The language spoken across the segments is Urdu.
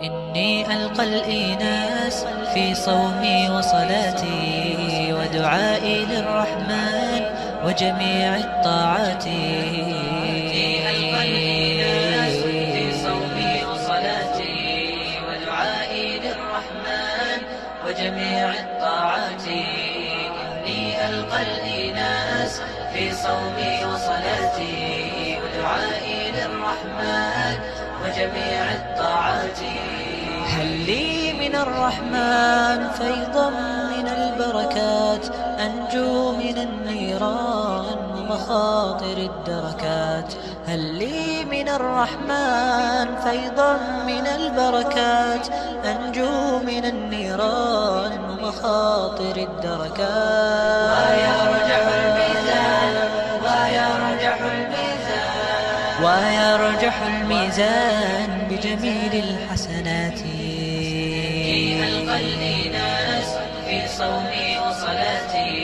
إني ألقى الإيناس في صومي وصلاتي ودعائي للرحمن وجميع الطاعات. إني ألقى الإيناس في صومي وصلاتي ودعائي للرحمن وجميع الطاعات. إني ألقى الإيناس في صومي وصلاتي ودعائي للرحمن وجميع الطاعات. هل لي من الرحمن فيضا من البركات أنجو من النيران ومخاطر الدركات. هل لي من الرحمن فيضا من البركات أنجو من النيران ومخاطر الدركات. ويرجح الميزان ويرجح الميزان بجميل الحسنات. إني ألقى الإيناس في صومي وصلاتي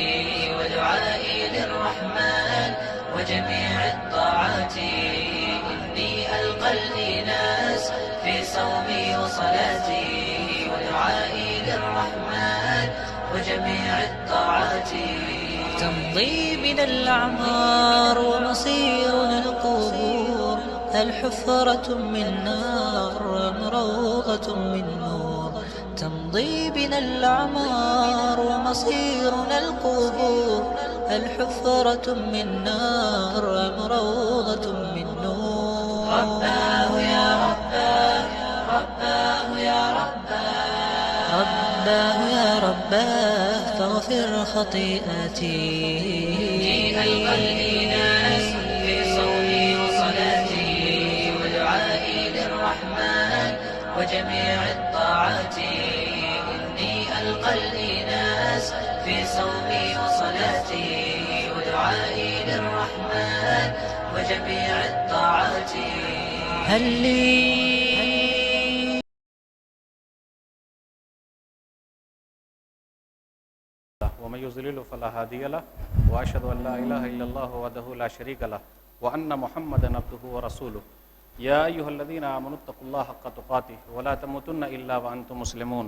ودعائي للرحمن وجميع الطاعات. إني ألقى الإيناس في صومي وصلاتي ودعائي للرحمن وجميع الطاعات. تمضي بنا الأعمار ومصيرنا القبور، هل حفرة من نار أم روضة من نور. تمضي بنا الأعمار ومصيرنا القبور، هل حفرة من نار أم روضة من نور. رباه يا رباه، رباه يا رباه، رباه يا رباه فاغفر خطيئتي. إني ألقى الإيناس في صومي وصلاتي ودعائي للرحمن وجميع الطاعات. إني ألقى الإيناس في صومي وصلاتي ودعائي للرحمن وجميع الطاعات. هل لي ومن يضلل فلا هادي له واشهد ان لا اله الا الله وحده لا شريك له وان محمدا عبده ورسوله. يا ايها الذين امنوا اتقوا الله حق تقاته ولا تموتن الا وانتم مسلمون.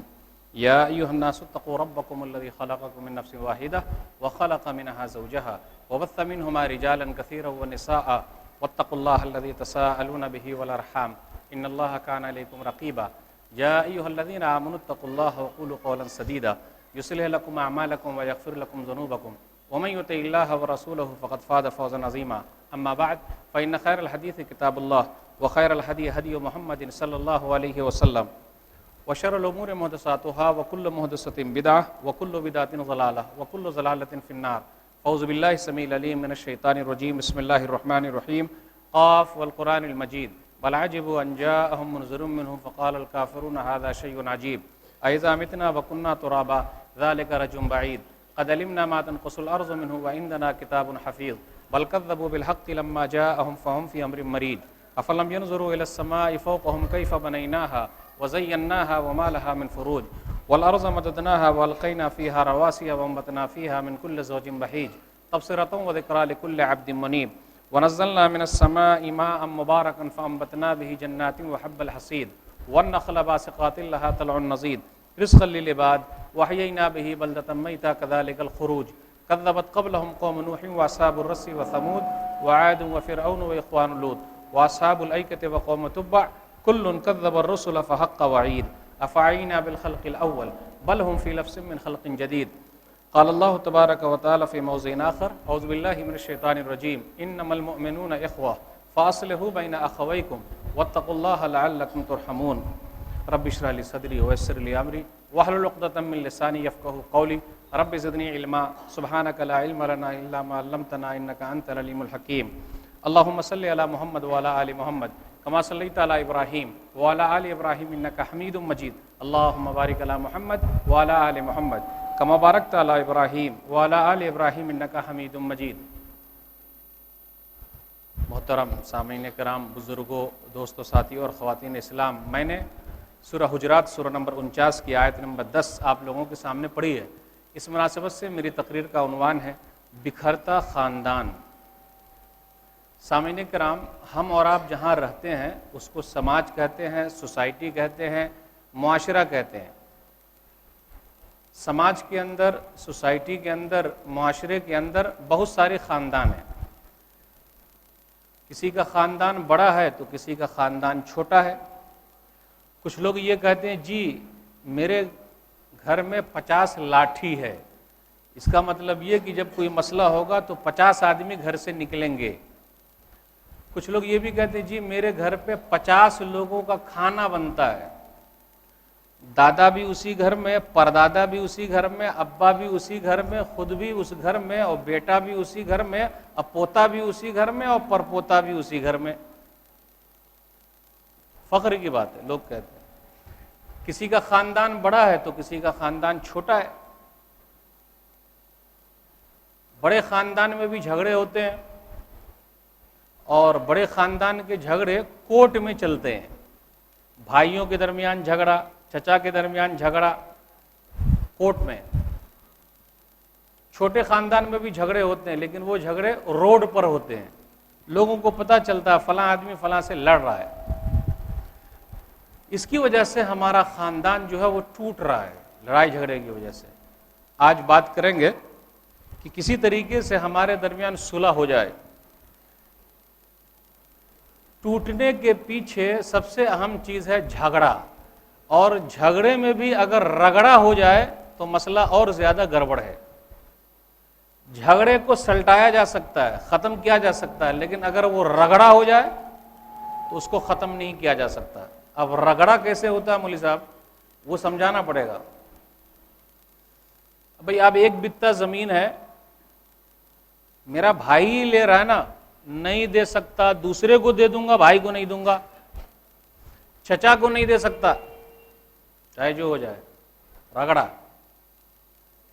يا ايها الناس اتقوا ربكم الذي خلقكم من نفس واحده وخلق منها زوجها وبث منهما رجالا كثيرا ونساء واتقوا الله الذي تساءلون به والارحام ان الله كان عليكم رقيبا. يا ايها الذين امنوا اتقوا الله وقولوا قولا سديدا يصلح لكم اعمالكم ويغفر لكم ذنوبكم ومن يطع الله ورسوله فقد فاز فوزا عظيما. اما بعد فان خير الحديث كتاب الله وخير الهدي هدي محمد صلى الله عليه وسلم وشر الامور محدثاتها وكل محدثة بدعة وكل بدعة ضلالة وكل ضلالة في النار. اعوذ بالله السميع العليم من الشيطان الرجيم. بسم الله الرحمن الرحيم. قاف والقرآن المجيد بل عجبوا ان جاءهم منذر منهم فقال الكافرون هذا شيء عجيب أإذا متنا وكنا ترابا ذلك رجل بعيد قد علمنا ما تنقص الأرض منه وعندنا كتاب حفيظ بل كذبوا بالحق لما جاءهم فهم في أمر مريج أفلم ينظروا إلى السماء فوقهم كيف بنيناها وزيناها وما لها من فروج والأرض مددناها وألقينا فيها رواسي وأنبتنا فيها من كل زوج بهيج تبصرة وذكرى لكل عبد منيب ونزلنا من السماء ماء مباركا فأنبتنا به جنات وحب الحصيد والنخل باسقات لها طلع نضيد رزقا للعباد وحيينا به بلدة ميتا كذلك الخروج كذبت قبلهم قوم نوح وأصحاب الرس وثمود وعاد وفرعون وإخوان لوط وأصحاب الأيكة وقوم تبع كل كذب الرسل فحق وعيد أفعينا بالخلق الأول بل هم في لبس من خلق جديد. قال الله تبارك وتعالى في موضع آخر أعوذ بالله من الشيطان الرجيم إنما المؤمنون إخوة فأصلحوا بين أخويكم واتقوا الله لعلكم ترحمون. رب اشرح لي صدري ويسر لي امري واحلل عقدة من لساني يفقهوا قولي رب زدني علما سبحانك لا علم لنا الا ما علمتنا انك انت العليم الحكيم. اللهم صل على محمد وعلى ال محمد كما صليت على ابراهيم وعلى ال ابراهيم انك حميد مجيد. اللهم بارك على محمد وعلى ال محمد كما باركت على ابراهيم وعلى ال ابراهيم انك حميد مجيد. محترم سامعین کرام، بزرگوں، دوستوں، ساتھیوں اور خواتین اسلام، میں نے سورہ حجرات سورہ نمبر 49 کی آیت نمبر 10 آپ لوگوں کے سامنے پڑھی ہے. اس مناسبت سے میری تقریر کا عنوان ہے بکھرتا خاندان. سامعین کرام، ہم اور آپ جہاں رہتے ہیں اس کو سماج کہتے ہیں، سوسائٹی کہتے ہیں، معاشرہ کہتے ہیں۔ سماج کے اندر، سوسائٹی کے اندر، معاشرے کے اندر بہت سارے خاندان ہیں۔ کسی کا خاندان بڑا ہے تو کسی کا خاندان چھوٹا ہے۔ کچھ لوگ یہ کہتے ہیں جی میرے گھر میں 50 لاٹھی ہے، اس کا مطلب یہ کہ جب کوئی مسئلہ ہوگا تو 50 آدمی گھر سے نکلیں گے۔ کچھ لوگ یہ بھی کہتے ہیں جی میرے گھر پہ 50 لوگوں کا کھانا بنتا ہے، دادا بھی اسی گھر میں، پردادا بھی اسی گھر میں، ابا بھی اسی گھر میں، خود بھی اس گھر میں، اور بیٹا بھی اسی گھر میں، اور پوتا بھی اسی گھر میں، اور پرپوتا بھی اسی گھر میں۔ فخر کی بات ہے، لوگ کہتے ہیں۔ کسی کا خاندان بڑا ہے تو کسی کا خاندان چھوٹا ہے۔ بڑے خاندان میں بھی جھگڑے ہوتے ہیں، اور بڑے خاندان کے جھگڑے کورٹ میں چلتے ہیں۔ بھائیوں کے درمیان جھگڑا، چچا کے درمیان جھگڑا کورٹ میں۔ چھوٹے خاندان میں بھی جھگڑے ہوتے ہیں، لیکن وہ جھگڑے روڈ پر ہوتے ہیں، لوگوں کو پتہ چلتا ہے فلاں آدمی فلاں سے لڑ رہا ہے۔ اس کی وجہ سے ہمارا خاندان جو ہے وہ ٹوٹ رہا ہے، لڑائی جھگڑے کی وجہ سے۔ آج بات کریں گے کہ کسی طریقے سے ہمارے درمیان صلح ہو جائے۔ ٹوٹنے کے پیچھے سب سے اہم چیز ہے جھگڑا، اور جھگڑے میں بھی اگر رگڑا ہو جائے تو مسئلہ اور زیادہ گڑبڑ ہے۔ جھگڑے کو سلٹایا جا سکتا ہے، ختم کیا جا سکتا ہے، لیکن اگر وہ رگڑا ہو جائے تو اس کو ختم نہیں کیا جا سکتا۔ اب رگڑا کیسے ہوتا ہے مولوی صاحب، وہ سمجھانا پڑے گا۔ بھئی اب ایک بتہ زمین ہے، میرا بھائی لے رہا ہے نا، نہیں دے سکتا، دوسرے کو دے دوں گا، بھائی کو نہیں دوں گا، چچا کو نہیں دے سکتا، چاہے جو ہو جائے، رگڑا۔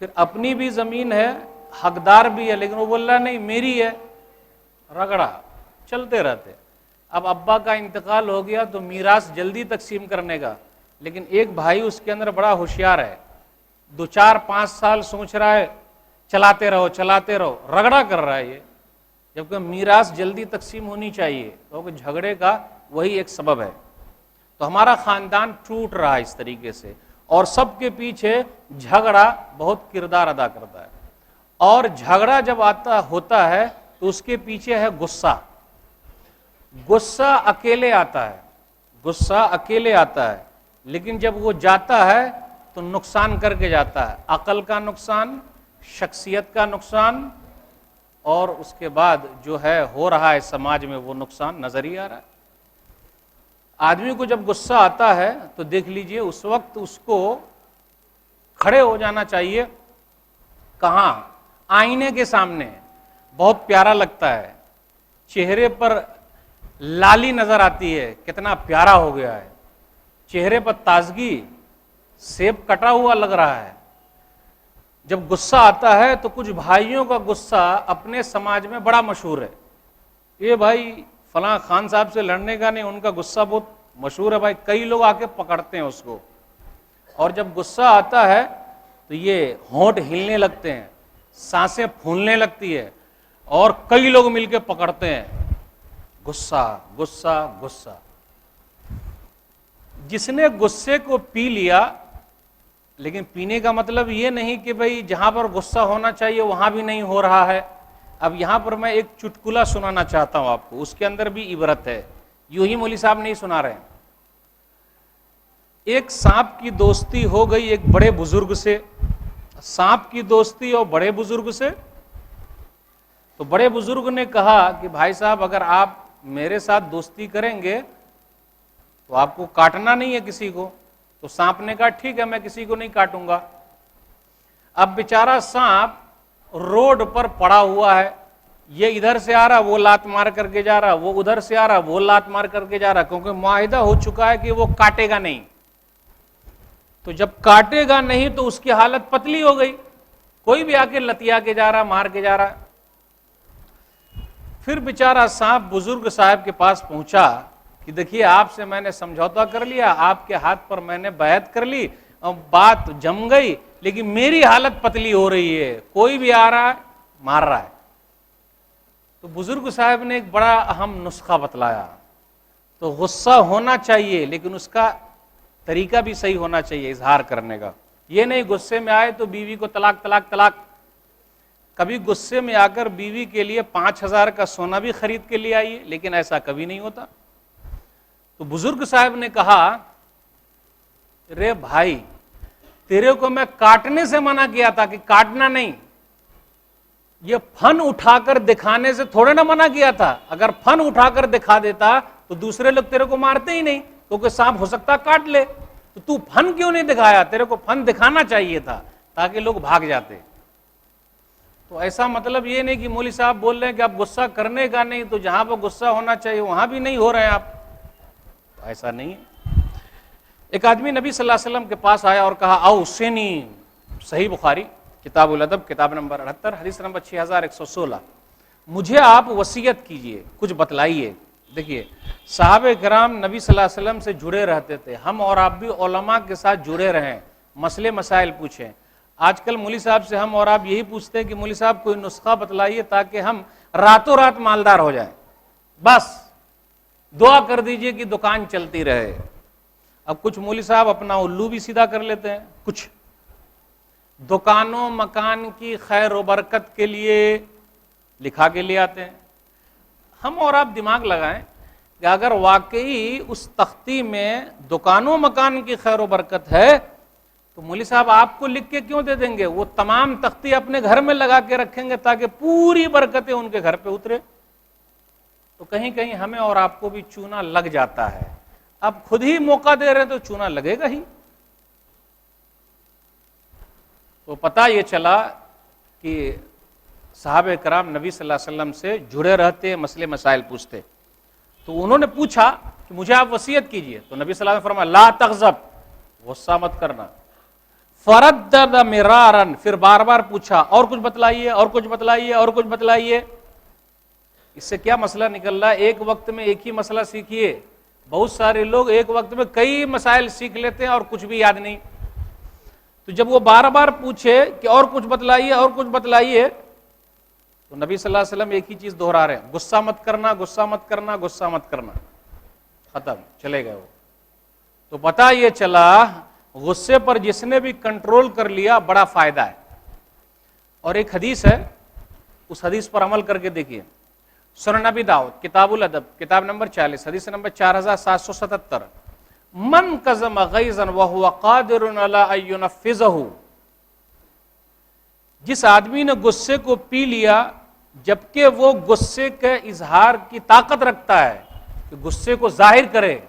پھر اپنی بھی زمین ہے، حقدار بھی ہے، لیکن وہ بول رہا نہیں میری ہے، رگڑا، چلتے رہتے۔ اب ابا کا انتقال ہو گیا تو میراث جلدی تقسیم کرنے کا، لیکن ایک بھائی اس کے اندر بڑا ہوشیار ہے، 2-4-5 سال سوچ رہا ہے چلاتے رہو چلاتے رہو، رگڑا کر رہا ہے یہ، جبکہ میراث جلدی تقسیم ہونی چاہیے، کیونکہ جھگڑے کا وہی ایک سبب ہے۔ تو ہمارا خاندان ٹوٹ رہا ہے اس طریقے سے، اور سب کے پیچھے جھگڑا بہت کردار ادا کرتا ہے۔ اور جھگڑا جب ہوتا ہے تو اس کے پیچھے ہے غصہ۔ غصہ اکیلے آتا ہے، غصہ اکیلے آتا ہے، لیکن جب وہ جاتا ہے تو نقصان کر کے جاتا ہے، عقل کا نقصان، شخصیت کا نقصان، اور اس کے بعد جو ہے ہو رہا ہے سماج میں وہ نقصان نظر ہی آ رہا ہے۔ آدمی کو جب غصہ آتا ہے تو دیکھ لیجئے اس وقت اس کو کھڑے ہو جانا چاہیے، کہاں؟ آئینے کے سامنے۔ بہت پیارا لگتا ہے، چہرے پر لالی نظر آتی ہے، کتنا پیارا ہو گیا ہے، چہرے پر تازگی، سیب کٹا ہوا لگ رہا ہے۔ جب غصہ آتا ہے تو کچھ بھائیوں کا غصہ اپنے سماج میں بڑا مشہور ہے، یہ بھائی فلاں خان صاحب سے لڑنے کا نہیں، ان کا غصہ بہت مشہور ہے بھائی، کئی لوگ آ کے پکڑتے ہیں اس کو۔ اور جب غصہ آتا ہے تو یہ ہونٹ ہلنے لگتے ہیں، سانسیں پھولنے لگتی ہے، اور کئی لوگ مل کے پکڑتے ہیں۔ غصہ غصہ غصہ۔ جس نے غصے کو پی لیا، لیکن پینے کا مطلب یہ نہیں کہ بھئی جہاں پر غصہ ہونا چاہیے وہاں بھی نہیں ہو رہا ہے۔ اب یہاں پر میں ایک چٹکلا سنانا چاہتا ہوں آپ کو، اس کے اندر بھی عبرت ہے، یوں ہی مولوی صاحب نہیں سنا رہے ہیں۔ ایک سانپ کی دوستی ہو گئی ایک بڑے بزرگ سے، سانپ کی دوستی اور بڑے بزرگ سے۔ تو بڑے بزرگ نے کہا کہ بھائی صاحب اگر آپ میرے ساتھ دوستی کریں گے تو آپ کو کاٹنا نہیں ہے کسی کو۔ تو سانپ نے کہا ٹھیک ہے میں کسی کو نہیں کاٹوں گا۔ اب بیچارہ سانپ روڈ پر پڑا ہوا ہے، یہ ادھر سے آ رہا وہ لات مار کر کے جا رہا، وہ ادھر سے آ رہا وہ لات مار کر کے جا رہا، کیونکہ معاہدہ ہو چکا ہے کہ وہ کاٹے گا نہیں۔ تو جب کاٹے گا نہیں تو اس کی حالت پتلی ہو گئی، کوئی بھی آ کے لتیا کے جا رہا، مار کے جا رہا۔ پھر بیچارہ سانپ بزرگ صاحب کے پاس پہنچا کہ دیکھیے آپ سے میں نے سمجھوتا کر لیا، آپ کے ہاتھ پر میں نے بیعت کر لی، اور بات جم گئی، لیکن میری حالت پتلی ہو رہی ہے، کوئی بھی آ رہا ہے مار رہا ہے۔ تو بزرگ صاحب نے ایک بڑا اہم نسخہ بتلایا. تو غصہ ہونا چاہیے لیکن اس کا طریقہ بھی صحیح ہونا چاہیے اظہار کرنے کا. یہ نہیں غصے میں آئے تو بیوی کو طلاق طلاق طلاق. کبھی غصے میں آ کر بیوی کے لیے 5,000 کا سونا بھی خرید کے لے آئیے, لیکن ایسا کبھی نہیں ہوتا. تو بزرگ صاحب نے کہا, رے بھائی تیرے کو میں کاٹنے سے منع کیا تھا کہ کاٹنا نہیں, یہ پھن اٹھا کر دکھانے سے تھوڑے نہ منع کیا تھا. اگر پھن اٹھا کر دکھا دیتا تو دوسرے لوگ تیرے کو مارتے ہی نہیں, کیونکہ سانپ ہو سکتا کاٹ لے. تو پھن کیوں نہیں دکھایا؟ تیرے کو پھن دکھانا چاہیے تھا تاکہ لوگ بھاگ جاتے. تو ایسا مطلب یہ نہیں کہ مولوی صاحب بول رہے ہیں کہ آپ غصہ کرنے کا نہیں, تو جہاں پہ غصہ ہونا چاہیے وہاں بھی نہیں ہو رہے ہیں آپ. ایسا نہیں ہے. ایک آدمی نبی صلی اللہ علیہ وسلم کے پاس آیا اور کہا اوصنی, صحیح بخاری کتاب الادب کتاب نمبر 78 حدیث نمبر 6116, مجھے آپ وصیت کیجئے, کچھ بتلائیے. دیکھیے صحابہ کرام نبی صلی اللہ علیہ وسلم سے جڑے رہتے تھے, ہم اور آپ بھی علماء کے ساتھ جڑے رہیں, مسئلے مسائل پوچھیں. آج کل مولوی صاحب سے ہم اور آپ یہی پوچھتے ہیں کہ مولوی صاحب کوئی نسخہ بتلائیے تاکہ ہم راتوں رات مالدار ہو جائیں, بس دعا کر دیجئے کہ دکان چلتی رہے. اب کچھ مولوی صاحب اپنا الو بھی سیدھا کر لیتے ہیں, کچھ دکانوں مکان کی خیر و برکت کے لیے لکھا کے لے آتے ہیں. ہم اور آپ دماغ لگائیں کہ اگر واقعی اس تختی میں دکانوں مکان کی خیر و برکت ہے تو مولوی صاحب آپ کو لکھ کے کیوں دے دیں گے؟ وہ تمام تختی اپنے گھر میں لگا کے رکھیں گے تاکہ پوری برکتیں ان کے گھر پہ اترے. تو کہیں کہیں ہمیں اور آپ کو بھی چونا لگ جاتا ہے. اب خود ہی موقع دے رہے تو چونا لگے گا ہی. تو پتہ یہ چلا کہ صحابہ کرام نبی صلی اللہ علیہ وسلم سے جڑے رہتے, مسئلے مسائل پوچھتے. تو انہوں نے پوچھا کہ مجھے آپ وصیت کیجئے. تو نبی صلی اللہ علیہ وسلم فرمایا لا تغضب, غصہ مت کرنا. فردد مرارا, پھر بار بار پوچھا اور کچھ بتلائیے اور کچھ بتلائیے اور کچھ بتلائیے. اس سے کیا مسئلہ نکل رہا ہے؟ ایک وقت میں ایک ہی مسئلہ سیکھیے. بہت سارے لوگ ایک وقت میں کئی مسائل سیکھ لیتے ہیں اور کچھ بھی یاد نہیں. تو جب وہ بار بار پوچھے کہ اور کچھ بتلائیے اور کچھ بتلائیے, تو نبی صلی اللہ علیہ وسلم ایک ہی چیز دہرا رہے ہیں, غصہ مت کرنا, غصہ مت کرنا, غصہ مت کرنا. ختم, چلے گئے وہ. تو پتہ یہ چلا غصے پر جس نے بھی کنٹرول کر لیا بڑا فائدہ ہے. اور ایک حدیث ہے, اس حدیث پر عمل کر کے دیکھیے. سنن نبی داؤد کتاب الادب کتاب نمبر 40 حدیث نمبر 4777, من کظم غیظا وهو قادر علی ان ينفذه, جس آدمی نے غصے کو پی لیا جبکہ وہ غصے کے اظہار کی طاقت رکھتا ہے کہ غصے کو ظاہر کرے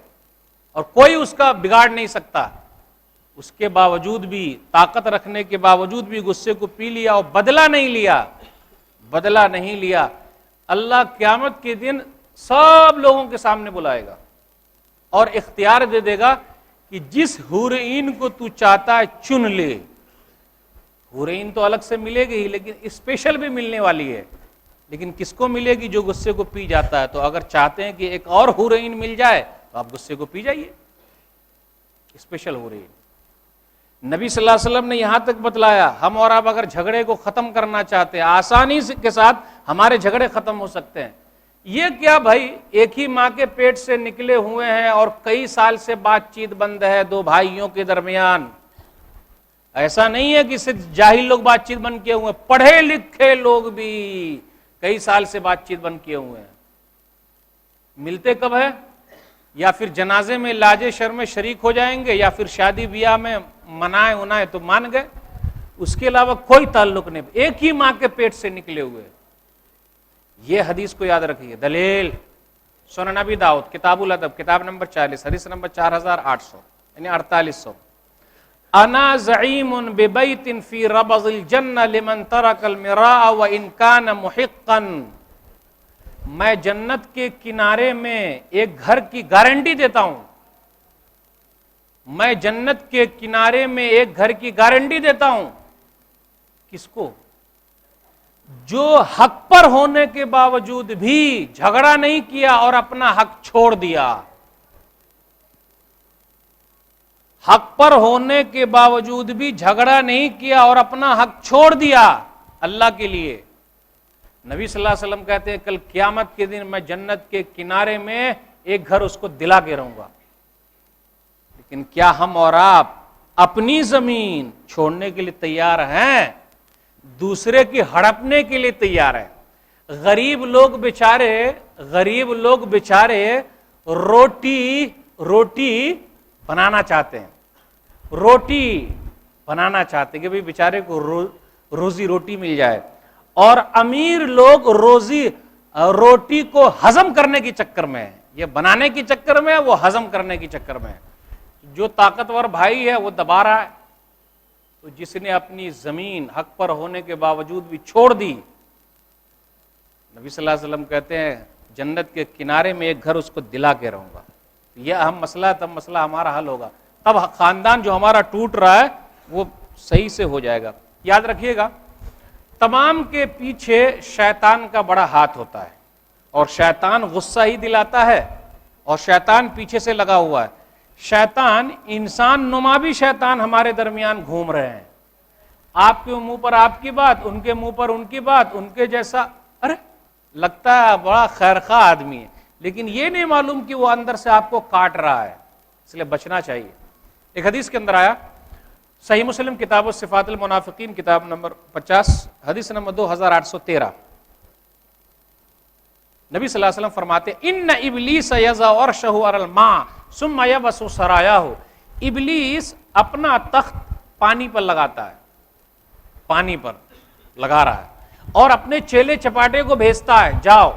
اور کوئی اس کا بگاڑ نہیں سکتا, اس کے باوجود بھی, طاقت رکھنے کے باوجود بھی غصے کو پی لیا اور بدلہ نہیں لیا, اللہ قیامت کے دن سب لوگوں کے سامنے بلائے گا اور اختیار دے دے گا کہ جس حور عین کو تو چاہتا ہے چن لے. حور عین تو الگ سے ملے گی لیکن اسپیشل بھی ملنے والی ہے, لیکن کس کو ملے گی؟ جو غصے کو پی جاتا ہے. تو اگر چاہتے ہیں کہ ایک اور حور عین مل جائے تو آپ غصے کو پی جائیے, اسپیشل حور عین. نبی صلی اللہ علیہ وسلم نے یہاں تک بتلایا ہم اور آپ اگر جھگڑے کو ختم کرنا چاہتے ہیں آسانی کے ساتھ ہمارے جھگڑے ختم ہو سکتے ہیں. یہ کیا بھائی, ایک ہی ماں کے پیٹ سے نکلے ہوئے ہیں اور کئی سال سے بات چیت بند ہے دو بھائیوں کے درمیان. ایسا نہیں ہے کہ صرف جاہل لوگ بات چیت بند کیے ہوئے ہیں, پڑھے لکھے لوگ بھی کئی سال سے بات چیت بند کیے ہوئے ہیں. ملتے کب ہے؟ یا پھر جنازے میں لاج شرم شریک ہو جائیں گے یا پھر شادی بیاہ میں منائے تو مان گئے, اس کے علاوہ کوئی تعلق نہیں. ایک ہی ماں کے پیٹ سے نکلے ہوئے. یہ حدیث کو یاد رکھیے. دلیل سنن نبی داؤد کتاب الادب کتاب نمبر 40 حدیث نمبر 4800 یعنی 4800, انا زعیم ببیت فی ربض الجنہ لمن ترک المراء وان کان محقا, میں جنت کے کنارے میں ایک گھر کی گارنٹی دیتا ہوں. میں جنت کے کنارے میں ایک گھر کی گارنٹی دیتا ہوں. کس کو؟ جو حق پر ہونے کے باوجود بھی جھگڑا نہیں کیا اور اپنا حق چھوڑ دیا. حق پر ہونے کے باوجود بھی جھگڑا نہیں کیا اور اپنا حق چھوڑ دیا اللہ کے لیے. نبی صلی اللہ علیہ وسلم کہتے ہیں کل قیامت کے دن میں جنت کے کنارے میں ایک گھر اس کو دلا کے رہوں گا. لیکن کیا ہم اور آپ اپنی زمین چھوڑنے کے لیے تیار ہیں؟ دوسرے کی ہڑپنے کے لیے تیار ہیں. غریب لوگ بیچارے روٹی بنانا چاہتے ہیں, کہ بھئی بیچارے کو روزی روٹی مل جائے, اور امیر لوگ روٹی کو ہضم کرنے کی چکر میں ہے, یہ بنانے کی چکر میں ہے, وہ ہضم کرنے کی چکر میں ہے. جو طاقتور بھائی ہے وہ دبا رہا ہے, تو جس نے اپنی زمین حق پر ہونے کے باوجود بھی چھوڑ دی, نبی صلی اللہ علیہ وسلم کہتے ہیں جنت کے کنارے میں ایک گھر اس کو دلا کے رہوں گا. یہ اہم مسئلہ ہے, تب مسئلہ ہمارا حل ہوگا, تب خاندان جو ہمارا ٹوٹ رہا ہے وہ صحیح سے ہو جائے گا. یاد رکھیے گا, تمام کے پیچھے شیطان کا بڑا ہاتھ ہوتا ہے, اور شیطان غصہ ہی دلاتا ہے, اور شیطان پیچھے سے لگا ہوا ہے. شیطان انسان نما بھی شیطان ہمارے درمیان گھوم رہے ہیں, آپ کے منہ پر آپ کی بات, ان کے منہ پر ان کی بات, ان کے جیسا, ارے لگتا ہے بڑا خیرخواہ آدمی ہے, لیکن یہ نہیں معلوم کہ وہ اندر سے آپ کو کاٹ رہا ہے, اس لیے بچنا چاہیے. ایک حدیث کے اندر آیا, صحیح مسلم کتاب الصفات المنافقین کتاب نمبر 50 حدیث نمبر 2813, نبی صلی اللہ علیہ وسلم فرماتے ان ابلیس یضع عرشہ علی الماء ثم یبسط سرایاہ, ابلیس اپنا تخت پانی پر لگاتا ہے, پانی پر لگا رہا ہے, اور اپنے چیلے چپاٹے کو بھیجتا ہے, جاؤ.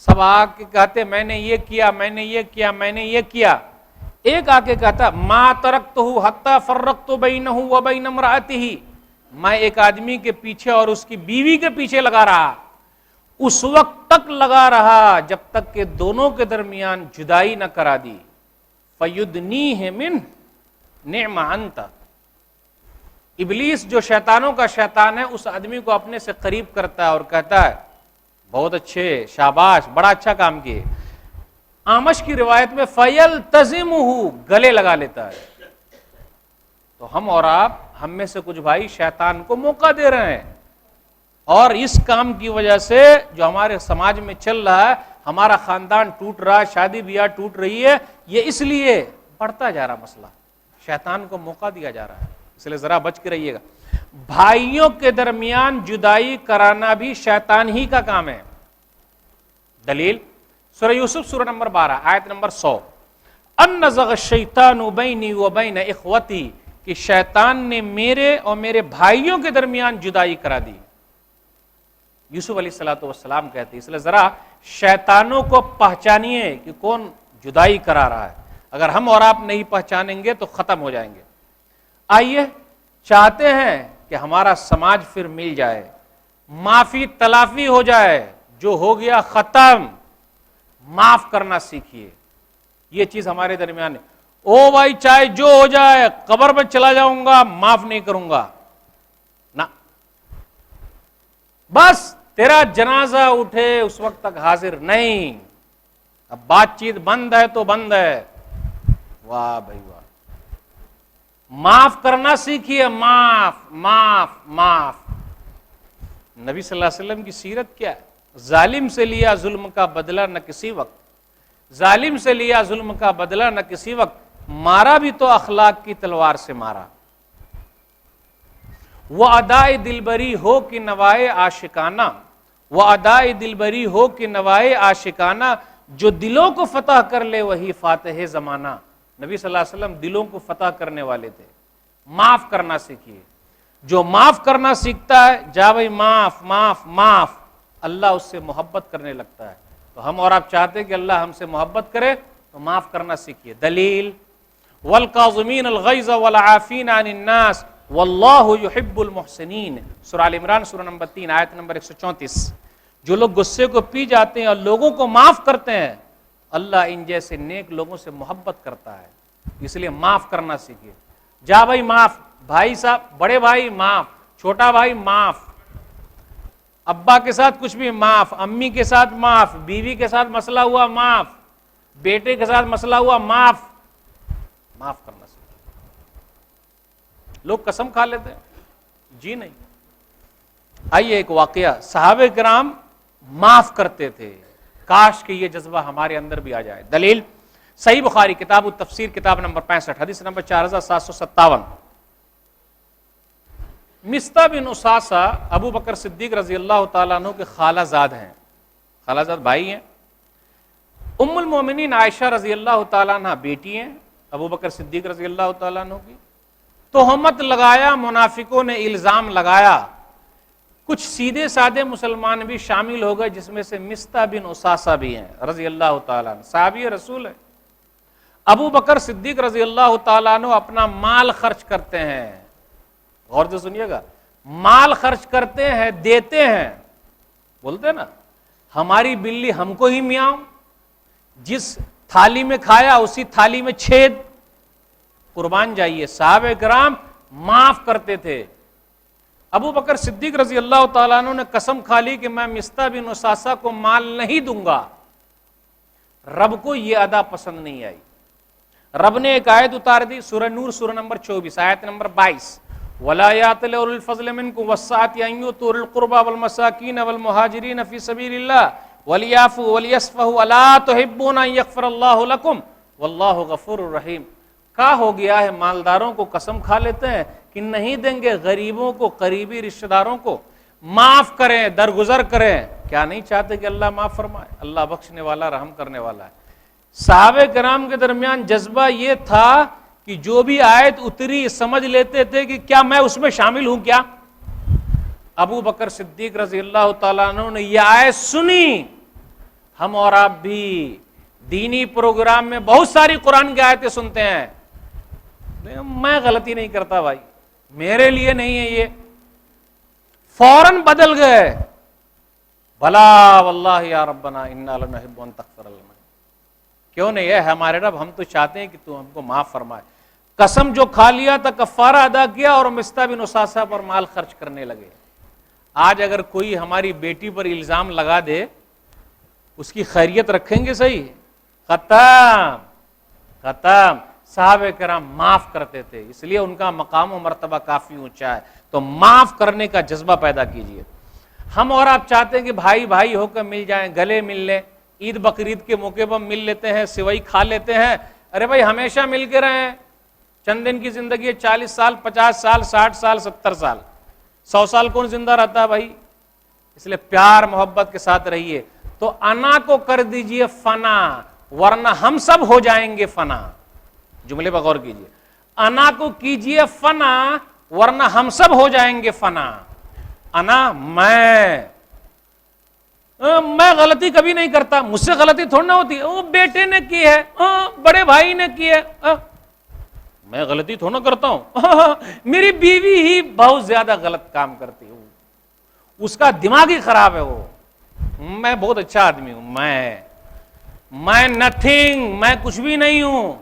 سب آ کے کہتے میں نے یہ کیا, میں نے یہ کیا, میں نے یہ کیا. ایک آ کے کہتا ما ترکتہ حتی فرقت بینہ وبین امرأتہ, میں ایک آدمی کے پیچھے اور اس کی بیوی کے پیچھے لگا رہا, اس وقت تک لگا رہا جب تک کہ دونوں کے درمیان جدائی نہ کرا دی. فیدنیہ من نعم انت, ابلیس جو شیطانوں کا شیطان ہے اس آدمی کو اپنے سے قریب کرتا ہے اور کہتا ہے بہت اچھے, شاباش, بڑا اچھا کام کیے. آمش کی روایت میں فیلتزمہ, گلے لگا لیتا ہے. تو ہم اور آپ, ہم میں سے کچھ بھائی شیطان کو موقع دے رہے ہیں, اور اس کام کی وجہ سے جو ہمارے سماج میں چل رہا ہے, ہمارا خاندان ٹوٹ رہا ہے, شادی بیاہ ٹوٹ رہی ہے, یہ اس لیے بڑھتا جا رہا مسئلہ, شیطان کو موقع دیا جا رہا ہے. اس لیے ذرا بچ کے رہیے گا. بھائیوں کے درمیان جدائی کرانا بھی شیطان ہی کا کام ہے. دلیل سورہ یوسف سورہ نمبر 12 آیت نمبر 100, ان نزغ الشیطان بینی وبین اخوتی, کہ شیطان نے میرے اور میرے بھائیوں کے درمیان جدائی کرا دی. یوسف علیہ السلام کہتے ہیں, اس لیے ذرا شیطانوں کو پہچانیے کہ کون جدائی کرا رہا ہے. اگر ہم اور آپ نہیں پہچانیں گے تو ختم ہو جائیں گے. آئیے, چاہتے ہیں کہ ہمارا سماج پھر مل جائے, معافی تلافی ہو جائے, جو ہو گیا ختم, معاف کرنا سیکھیے. یہ چیز ہمارے درمیان ہے. او بھائی چاہے جو ہو جائے, قبر میں چلا جاؤں گا, معاف نہیں کروں گا, نہ, بس تیرا جنازہ اٹھے اس وقت تک حاضر نہیں. اب بات چیت بند ہے تو بند ہے. واہ بھائی واہ, معاف کرنا سیکھیے, معاف معاف معاف. نبی صلی اللہ علیہ وسلم کی سیرت کیا ہے؟ ظالم سے لیا ظلم کا بدلہ نہ کسی وقت, ظالم سے لیا ظلم کا بدلہ نہ کسی وقت, مارا بھی تو اخلاق کی تلوار سے مارا. وہ ادائے دلبری ہو کہ نوائے عاشقانہ, وہ ادائے دلبری ہو کہ نوائے عاشقانہ, جو دلوں کو فتح کر لے وہی فاتح زمانہ. نبی صلی اللہ علیہ وسلم دلوں کو فتح کرنے والے تھے. معاف کرنا سیکھیے. جو معاف کرنا سیکھتا ہے, جا بھائی معاف معاف معاف, اللہ اس سے محبت کرنے لگتا ہے. تو ہم اور آپ چاہتے ہیں کہ اللہ ہم سے محبت کرے, تو معاف کرنا سیکھیے. دلیل والکاظمین الغیظ والعافین عن الناس واللہ یحب المحسنین, سورہ آل عمران سورہ نمبر 3 آیت نمبر 134. جو لوگ غصے کو پی جاتے ہیں اور لوگوں کو معاف کرتے ہیں, اللہ ان جیسے نیک لوگوں سے محبت کرتا ہے. اس لیے معاف کرنا سیکھیے. جا بھائی معاف, بھائی صاحب, بڑے بھائی معاف, چھوٹا بھائی معاف, ابا کے ساتھ کچھ بھی معاف, امی کے ساتھ معاف, بیوی کے ساتھ مسئلہ ہوا معاف, بیٹے کے ساتھ مسئلہ ہوا معاف. معاف کرنا سیکھیے. لوگ قسم کھا لیتے ہیں, جی نہیں, آئیے ایک واقعہ، صحابہ کرام معاف کرتے تھے، کاش کہ یہ جذبہ ہمارے اندر بھی آ جائے۔ دلیل صحیح بخاری کتاب التفسیر کتاب نمبر 65 حدیث نمبر 4757، مصطح بن اساسہ ابو بکر صدیق رضی اللہ تعالیٰ عنہ کے خالہ زاد ہیں، خالہ زاد بھائی ہیں۔ ام المومنین عائشہ رضی اللہ تعالیٰ عنہ بیٹی ہیں ابو بکر صدیق رضی اللہ تعالیٰ عنہ کی۔ تہمت لگایا، منافقوں نے الزام لگایا، کچھ سیدھے سادے مسلمان بھی شامل ہو گئے، جس میں سے مصطح بن اساسہ بھی ہیں رضی اللہ تعالیٰ عنہ، صحابی رسول ہے۔ ابو بکر صدیق رضی اللہ تعالیٰ عنہ اپنا مال خرچ کرتے ہیں، غور سے سنیے گا، مال خرچ کرتے ہیں، دیتے ہیں، بولتے نا ہماری بلی ہم کو ہی میاؤں، جس تھالی میں کھایا اسی تھالی میں چھید، قربان جائیے۔ صحابہ کرام معاف کرتے تھے۔ ابو بکر صدیق رضی اللہ تعالیٰ عنہ نے قسم کھا لی کہ میں مصطح بن اساسہ کو مال نہیں دوں گا۔ رب کو یہ ادا پسند نہیں آئی، رب نے ایک آیت اتار دی، سورہ نور سورہ نمبر 24 آیت نمبر 22، وَلَا يَأْتَلِ أُولُو الْفَضْلِ مِنْكُمْ وَالسَّعَةِ أَنْ يُؤْتُوا أُولِي الْقُرْبَى وَالْمَسَاكِينَ وَالْمُهَاجِرِينَ فِي سَبِيلِ اللَّهِ وَلْيَعْفُوا وَلْيَصْفَحُوا أَلَا تُحِبُّونَ أَنْ يَغْفِرَ اللَّهُ لَكُمْ وَاللَّهُ غَفُورٌ رَحِيمٌ۔ کیا ہو گیا ہے، مالداروں کو قسم کھا لیتے ہیں کہ نہیں دیں گے، غریبوں کو، قریبی رشتہ داروں کو معاف کریں، درگزر کریں، کیا نہیں چاہتے کہ اللہ معاف فرمائے؟ اللہ بخشنے والا، رحم کرنے والا ہے۔ صحابہ کرام کے درمیان جذبہ یہ تھا کہ جو بھی آیت اتری سمجھ لیتے تھے کہ کیا میں اس میں شامل ہوں کیا؟ ابو بکر صدیق رضی اللہ تعالیٰ عنہ نے یہ آیت سنی۔ ہم اور آپ بھی دینی پروگرام میں بہت ساری قرآن کی آیتیں سنتے ہیں، میں غلطی نہیں کرتا بھائی، میرے لیے نہیں ہے، یہ فوراً بدل گئے، بھلا واللہ یا ربنا انا لنحب ان تغفر لنا، کیوں نہیں ہے ہمارے رب، ہم تو چاہتے ہیں کہ تو ہم کو معاف فرمائے۔ قسم جو کھا لیا تھا، کفارہ ادا کیا اور مصطح بن اساسہ پر مال خرچ کرنے لگے۔ آج اگر کوئی ہماری بیٹی پر الزام لگا دے، اس کی خیریت رکھیں گے صحیح؟ ختم ختم۔ صحابہ کرام معاف کرتے تھے، اس لیے ان کا مقام و مرتبہ کافی اونچا ہے، تو معاف کرنے کا جذبہ پیدا کیجئے۔ ہم اور آپ چاہتے ہیں کہ بھائی بھائی ہو کر مل جائیں، گلے مل لیں، عید بقرعید کے موقع پر مل لیتے ہیں، سوئی کھا لیتے ہیں، ارے بھائی ہمیشہ مل کے رہیں، چند دن کی زندگی ہے، 40 سال 50 سال 60 سال 70 سال 100 سال کون زندہ رہتا ہے بھائی؟ اس لیے پیار محبت کے ساتھ رہیے۔ تو انا کو کر دیجئے فنا، ورنہ ہم سب ہو جائیں گے فنا۔ جملے پر غور کیجئے، انا کو کیجئے فنا ورنہ ہم سب ہو جائیں گے فنا۔ انا میں غلطی کبھی نہیں کرتا، مجھ سے غلطی تھوڑا نہ ہوتی، وہ بیٹے نے کی ہے، بڑے بھائی نے کی ہے، میں غلطی تھوڑا نہ کرتا ہوں، میری بیوی ہی بہت زیادہ غلط کام کرتی ہوں، اس کا دماغ ہی خراب ہے، وہ میں بہت اچھا آدمی ہوں، میں نتھنگ، میں کچھ بھی نہیں ہوں۔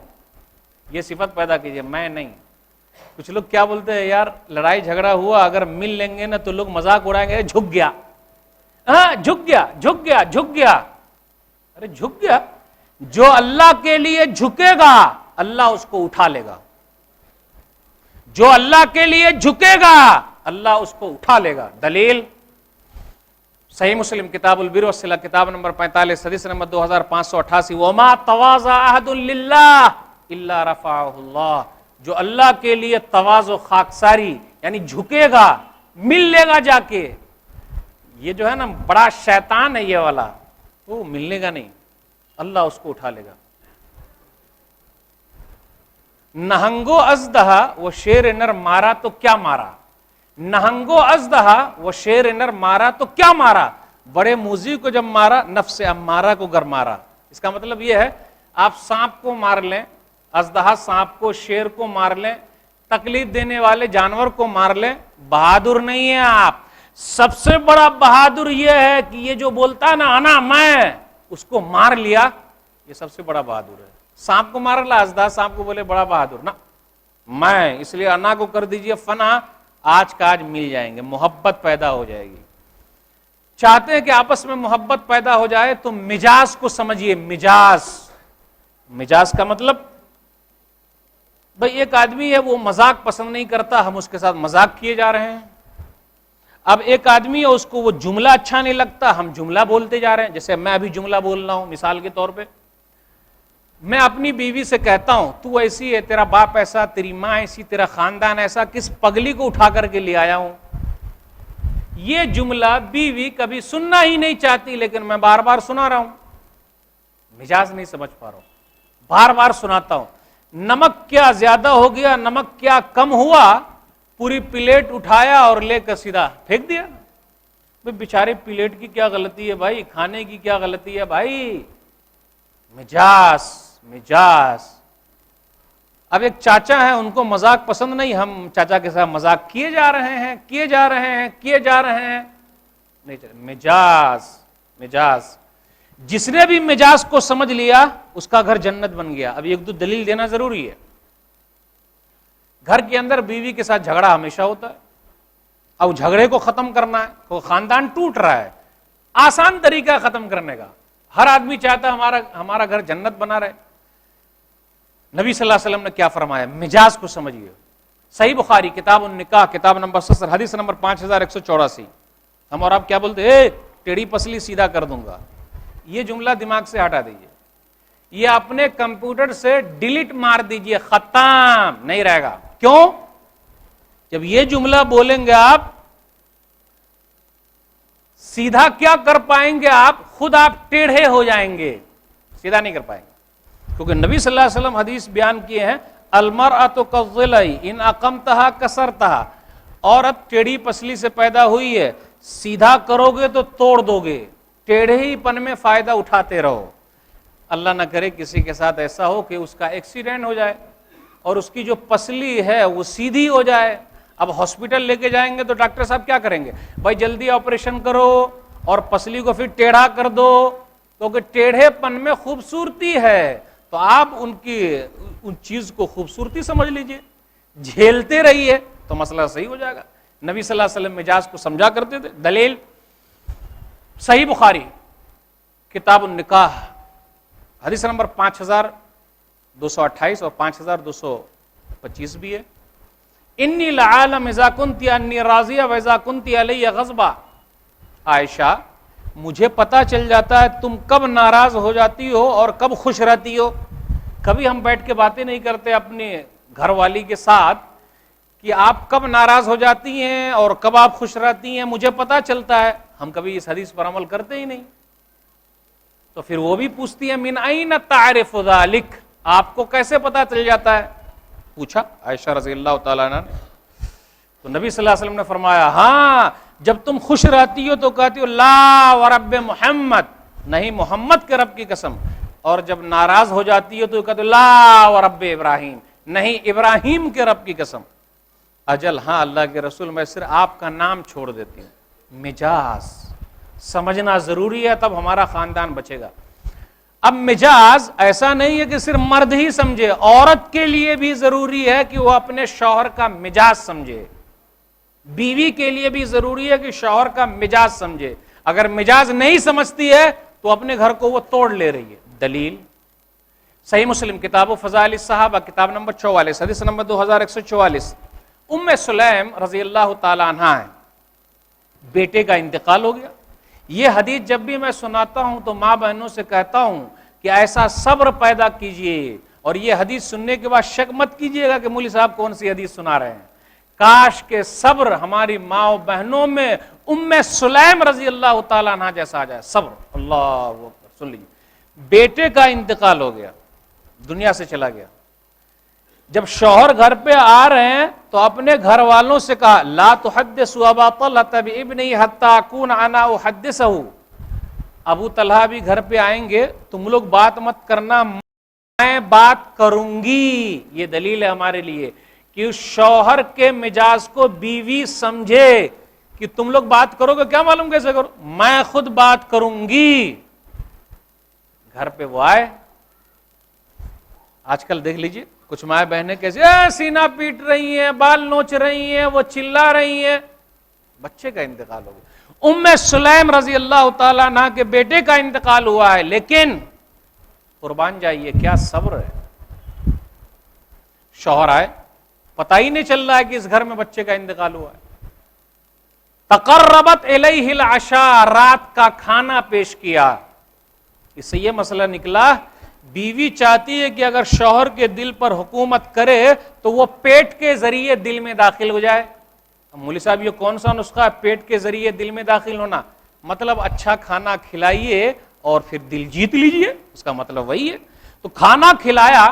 یہ صفت پیدا کیجئے، میں نہیں۔ کچھ لوگ کیا بولتے ہیں، یار لڑائی جھگڑا ہوا اگر مل لیں گے نا تو لوگ مذاق اڑائیں گے، جھک گیا، جھک گیا جھک گیا جھک گیا۔ ارے جھک گیا؟ جو اللہ کے لیے جھکے گا اللہ اس کو اٹھا لے گا، جو اللہ کے لیے جھکے گا اللہ اس کو اٹھا لے گا۔ دلیل صحیح مسلم کتاب البر والصلہ کتاب نمبر 45 حدیث نمبر 2588، وما تواضع احد للہ الا رفعہ اللہ، جو اللہ کے لیے تواضع خاکساری یعنی جھکے گا، مل لے گا جا کے۔ یہ جو ہے نا بڑا شیطان ہے یہ والا، وہ ملنے گا نہیں، اللہ اس کو اٹھا لے گا۔ نہنگو ازدہا وہ شیر نر مارا تو کیا مارا، نہنگو ازدہا وہ شیر نر مارا تو کیا مارا، بڑے موذی کو جب مارا نفس امارہ کو گر مارا۔ اس کا مطلب یہ ہے آپ سانپ کو مار لیں، ازدہا سانپ کو، شیر کو مار لیں، تکلیف دینے والے جانور کو مار لیں، بہادر نہیں ہیں آپ۔ سب سے بڑا بہادر یہ ہے کہ یہ جو بولتا ہے نا انا میں، اس کو مار لیا، یہ سب سے بڑا بہادر ہے۔ سانپ کو مار لا، ازدہا سانپ کو بولے بڑا بہادر نا، میں، اس لیے انا کو کر دیجئے فنا، آج کا آج مل جائیں گے، محبت پیدا ہو جائے گی۔ چاہتے ہیں کہ آپس میں محبت پیدا ہو جائے تو مجاز کو سمجھیے۔ مجاز کا مطلب بھئی ایک آدمی ہے وہ مذاق پسند نہیں کرتا، ہم اس کے ساتھ مذاق کیے جا رہے ہیں، اب ایک آدمی ہے اس کو وہ جملہ اچھا نہیں لگتا، ہم جملہ بولتے جا رہے ہیں، جیسے میں ابھی جملہ بول رہا ہوں مثال کے طور پہ، میں اپنی بیوی سے کہتا ہوں تو ایسی ہے، تیرا باپ ایسا، تیری ماں ایسی، تیرا خاندان ایسا، کس پگلی کو اٹھا کر کے لے آیا ہوں. یہ جملہ بیوی کبھی سننا ہی نہیں چاہتی، لیکن میں بار بار سنا رہا ہوں، مزاج نہیں سمجھ پا رہا ہوں، بار بار سناتا ہوں. نمک کیا زیادہ ہو گیا، نمک کیا کم ہوا، پوری پلیٹ اٹھایا اور لے کر سیدھا پھینک دیا. بیچارے پلیٹ کی کیا غلطی ہے بھائی، کھانے کی کیا غلطی ہے بھائی. مجاز. اب ایک چاچا ہے، ان کو مذاق پسند نہیں، ہم چاچا کے ساتھ مذاق کیے جا رہے ہیں. نہیں چلے. مجاز. جس نے بھی مجاز کو سمجھ لیا اس کا گھر جنت بن گیا. اب ایک دو دلیل دینا ضروری ہے. گھر کے اندر بیوی کے ساتھ جھگڑا ہمیشہ ہوتا ہے، اب جھگڑے کو ختم کرنا ہے، تو خاندان ٹوٹ رہا ہے، آسان طریقہ ختم کرنے کا. ہر آدمی چاہتا ہے ہمارا گھر جنت بنا رہے. نبی صلی اللہ علیہ وسلم نے کیا فرمایا؟ مجاز کو سمجھیے. صحیح بخاری کتاب النکاح کتاب نمبر 70 حدیث نمبر 5184. ہم اور آپ کیا بولتے ہیں؟ ٹیڑھی پسلی سیدھا کر دوں گا. یہ جملہ دماغ سے ہٹا دیجیے، یہ اپنے کمپیوٹر سے ڈیلیٹ مار دیجیے، ختم نہیں رہے گا. کیوں؟ جب یہ جملہ بولیں گے آپ سیدھا کیا کر پائیں گے؟ خود آپ ٹیڑھے ہو جائیں گے، سیدھا نہیں کر پائیں گے. کیونکہ نبی صلی اللہ علیہ وسلم حدیث بیان کیے ہیں، المرأۃ کالضلع ان اقمتها کسرتها. عورت ٹیڑھی پسلی سے پیدا ہوئی ہے، سیدھا کرو گے تو توڑ دو گے، ٹیڑھے ہی پن میں فائدہ اٹھاتے رہو. اللہ نہ کرے کسی کے ساتھ ایسا ہو کہ اس کا ایکسیڈنٹ ہو جائے اور اس کی جو پسلی ہے وہ سیدھی ہو جائے. اب ہاسپٹل لے کے جائیں گے تو ڈاکٹر صاحب کیا کریں گے؟ بھائی جلدی آپریشن کرو اور پسلی کو پھر ٹیڑھا کر دو، کیونکہ ٹیڑھے پن میں خوبصورتی ہے. تو آپ ان چیز کو خوبصورتی سمجھ لیجئے، جھیلتے رہیے تو مسئلہ صحیح ہو جائے گا. نبی صلی اللہ علیہ وسلم مجاز کو سمجھا کرتے تھے. دلیل صحیح بخاری کتاب النکاح حدیث نمبر 5228 اور 5225 بھی ہے. انی لعالم اذا کنتی انی راضیہ و اذا کنتی علی غضبہ. عائشہ مجھے پتا چل جاتا ہے تم کب ناراض ہو جاتی ہو اور کب خوش رہتی ہو. کبھی ہم بیٹھ کے باتیں نہیں کرتے اپنے گھر والی کے ساتھ کہ آپ کب ناراض ہو جاتی ہیں اور کب آپ خوش رہتی ہیں، مجھے پتا چلتا ہے. ہم کبھی اس حدیث پر عمل کرتے ہی نہیں. تو پھر وہ بھی پوچھتی ہے من این تعرف ذلک، آپ کو کیسے پتا چل جاتا ہے؟ پوچھا عائشہ رضی اللہ تعالیٰ عنہ نے. تو نبی صلی اللہ علیہ وسلم نے فرمایا ہاں جب تم خوش رہتی ہو تو کہتی ہو لا ورب محمد، نہیں محمد کے رب کی قسم. اور جب ناراض ہو جاتی ہو تو کہتے ہو لا ورب ابراہیم، نہیں ابراہیم کے رب کی قسم. اجل ہاں اللہ کے رسول میں صرف آپ کا نام چھوڑ دیتی ہوں. مجاز سمجھنا ضروری ہے، تب ہمارا خاندان بچے گا. اب مجاز ایسا نہیں ہے کہ صرف مرد ہی سمجھے، عورت کے لیے بھی ضروری ہے کہ وہ اپنے شوہر کا مجاز سمجھے. بیوی کے لیے بھی ضروری ہے کہ شوہر کا مجاز سمجھے. اگر مجاز نہیں سمجھتی ہے تو اپنے گھر کو وہ توڑ لے رہی ہے. دلیل صحیح مسلم کتاب و فضائل الصحابہ کتاب نمبر 44 حدیث نمبر 2144. ام سلیم رضی اللہ تعالی عنہا ہے، بیٹے کا انتقال ہو گیا. یہ حدیث جب بھی میں سناتا ہوں تو ماں بہنوں سے کہتا ہوں کہ ایسا صبر پیدا کیجئے، اور یہ حدیث سننے کے بعد شک مت کیجئے گا کہ مولوی صاحب کون سی حدیث سنا رہے ہیں. کاش کے صبر ہماری ماں و بہنوں میں ام سلیم رضی اللہ تعالیٰ عنہ جیسا آ جائے. صبر. اللہ اکبر. سن لیجیے، بیٹے کا انتقال ہو گیا، دنیا سے چلا گیا. جب شوہر گھر پہ آ رہے ہیں تو اپنے گھر والوں سے کہا لا تحدثوا ابا طلحہ بابنی حتی اکون انا احدثہ. ابو طلحہ بھی گھر پہ آئیں گے، تم لوگ بات مت کرنا، میں بات کروں گی. یہ دلیل ہے ہمارے لیے کہ شوہر کے مجاز کو بیوی سمجھے کہ تم لوگ بات کرو گے، کیا معلوم کیسے کرو، میں خود بات کروں گی. گھر پہ وہ آئے. آج کل دیکھ لیجئے کچھ مائیں بہنیں کیسے سینہ پیٹ رہی ہیں، بال نوچ رہی ہیں، وہ چلا رہی ہیں. بچے کا انتقال ہو گیا. ام سلیم رضی اللہ تعالیٰ عنہ کے بیٹے کا انتقال ہوا ہے، لیکن قربان جائیے کیا صبر ہے. شوہر آئے، پتہ ہی نہیں چل رہا ہے کہ اس گھر میں بچے کا انتقال ہوا ہے. تقربت الیہ العشاء، رات کا کھانا پیش کیا. اس سے یہ مسئلہ نکلا بیوی چاہتی ہے کہ اگر شوہر کے دل پر حکومت کرے تو وہ پیٹ کے ذریعے دل میں داخل ہو جائے. مولوی صاحب یہ کون سا نسخہ ہے پیٹ کے ذریعے دل میں داخل ہونا؟ مطلب اچھا کھانا کھلائیے اور پھر دل جیت لیجئے، اس کا مطلب وہی ہے. تو کھانا کھلایا،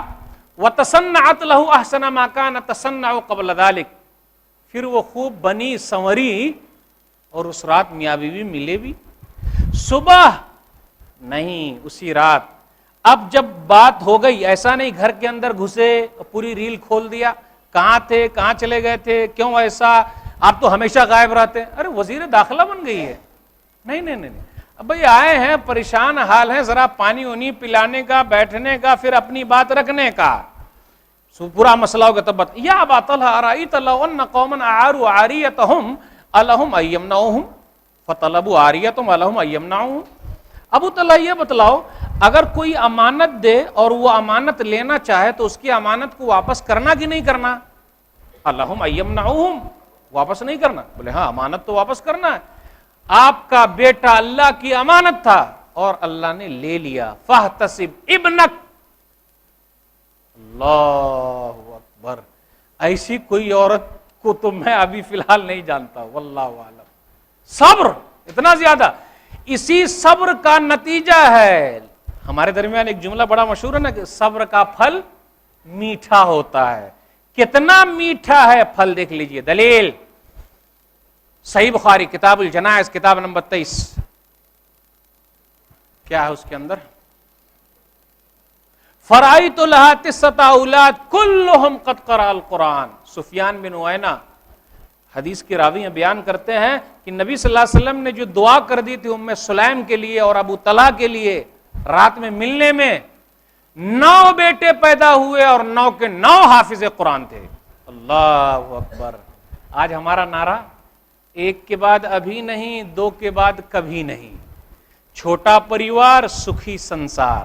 وَتَصَنَّعَتْ لَهُ أَحْسَنَ مَا كَانَ تَصَنَّعُ قَبْلَ ذَلِكَ، پھر وہ خوب بنی سنوری اور اس رات میاں بیوی ملے بھی. صبح نہیں، اسی رات. اب جب بات ہو گئی، ایسا نہیں گھر کے اندر گھسے پوری ریل کھول دیا، کہاں تھے، کہاں چلے گئے تھے، کیوں ایسا، آپ تو ہمیشہ غائب رہتے. ارے وزیر داخلہ بن گئی ہے. نہیں نہیں نہیں، اب بھائی آئے ہیں پریشان حال ہیں، ذرا پانی وانی پلانے کا، بیٹھنے کا، پھر اپنی بات رکھنے کا. پورا مسئلہ ہوگا تب یا ابا طلحہ ارأیت لو ان قوما اعاروا عاریتهم الہم ان یمنعوہم فطلبوا عاریتهم الہم ان یمنعوہم. ابو طلحہ یہ بتلاؤ، اگر کوئی امانت دے اور وہ امانت لینا چاہے تو اس کی امانت کو واپس کرنا کہ نہیں کرنا؟ الہم ان یمنعوہم، واپس نہیں کرنا. بولے ہاں امانت تو واپس کرنا ہے. آپ کا بیٹا اللہ کی امانت تھا اور اللہ نے لے لیا. فاحتسب ابنک. اللہ اکبر، ایسی کوئی عورت کو تو میں ابھی فی الحال نہیں جانتا، واللہ عالم. صبر اتنا زیادہ، اسی صبر کا نتیجہ ہے. ہمارے درمیان ایک جملہ بڑا مشہور ہے نا کہ صبر کا پھل میٹھا ہوتا ہے. کتنا میٹھا ہے پھل دیکھ لیجئے. دلیل صحیح بخاری کتاب الجنائز کتاب نمبر 23، کیا ہے اس کے اندر؟ فرائیت لہا 9 اولاد کلہم قد قرأ القرآن. سفیان بن عیینہ حدیث کے راوی ہیں، بیان کرتے ہیں کہ نبی صلی اللہ علیہ وسلم نے جو دعا کر دی تھی ام سلیم کے لیے اور ابو طلحہ کے لیے رات میں ملنے میں، 9 بیٹے پیدا ہوئے اور 9 کے 9 حافظ قرآن تھے. اللہ اکبر. آج ہمارا نعرہ 1 کے بعد ابھی نہیں، 2 کے بعد کبھی نہیں. چھوٹا پریوار سکھی سنسار.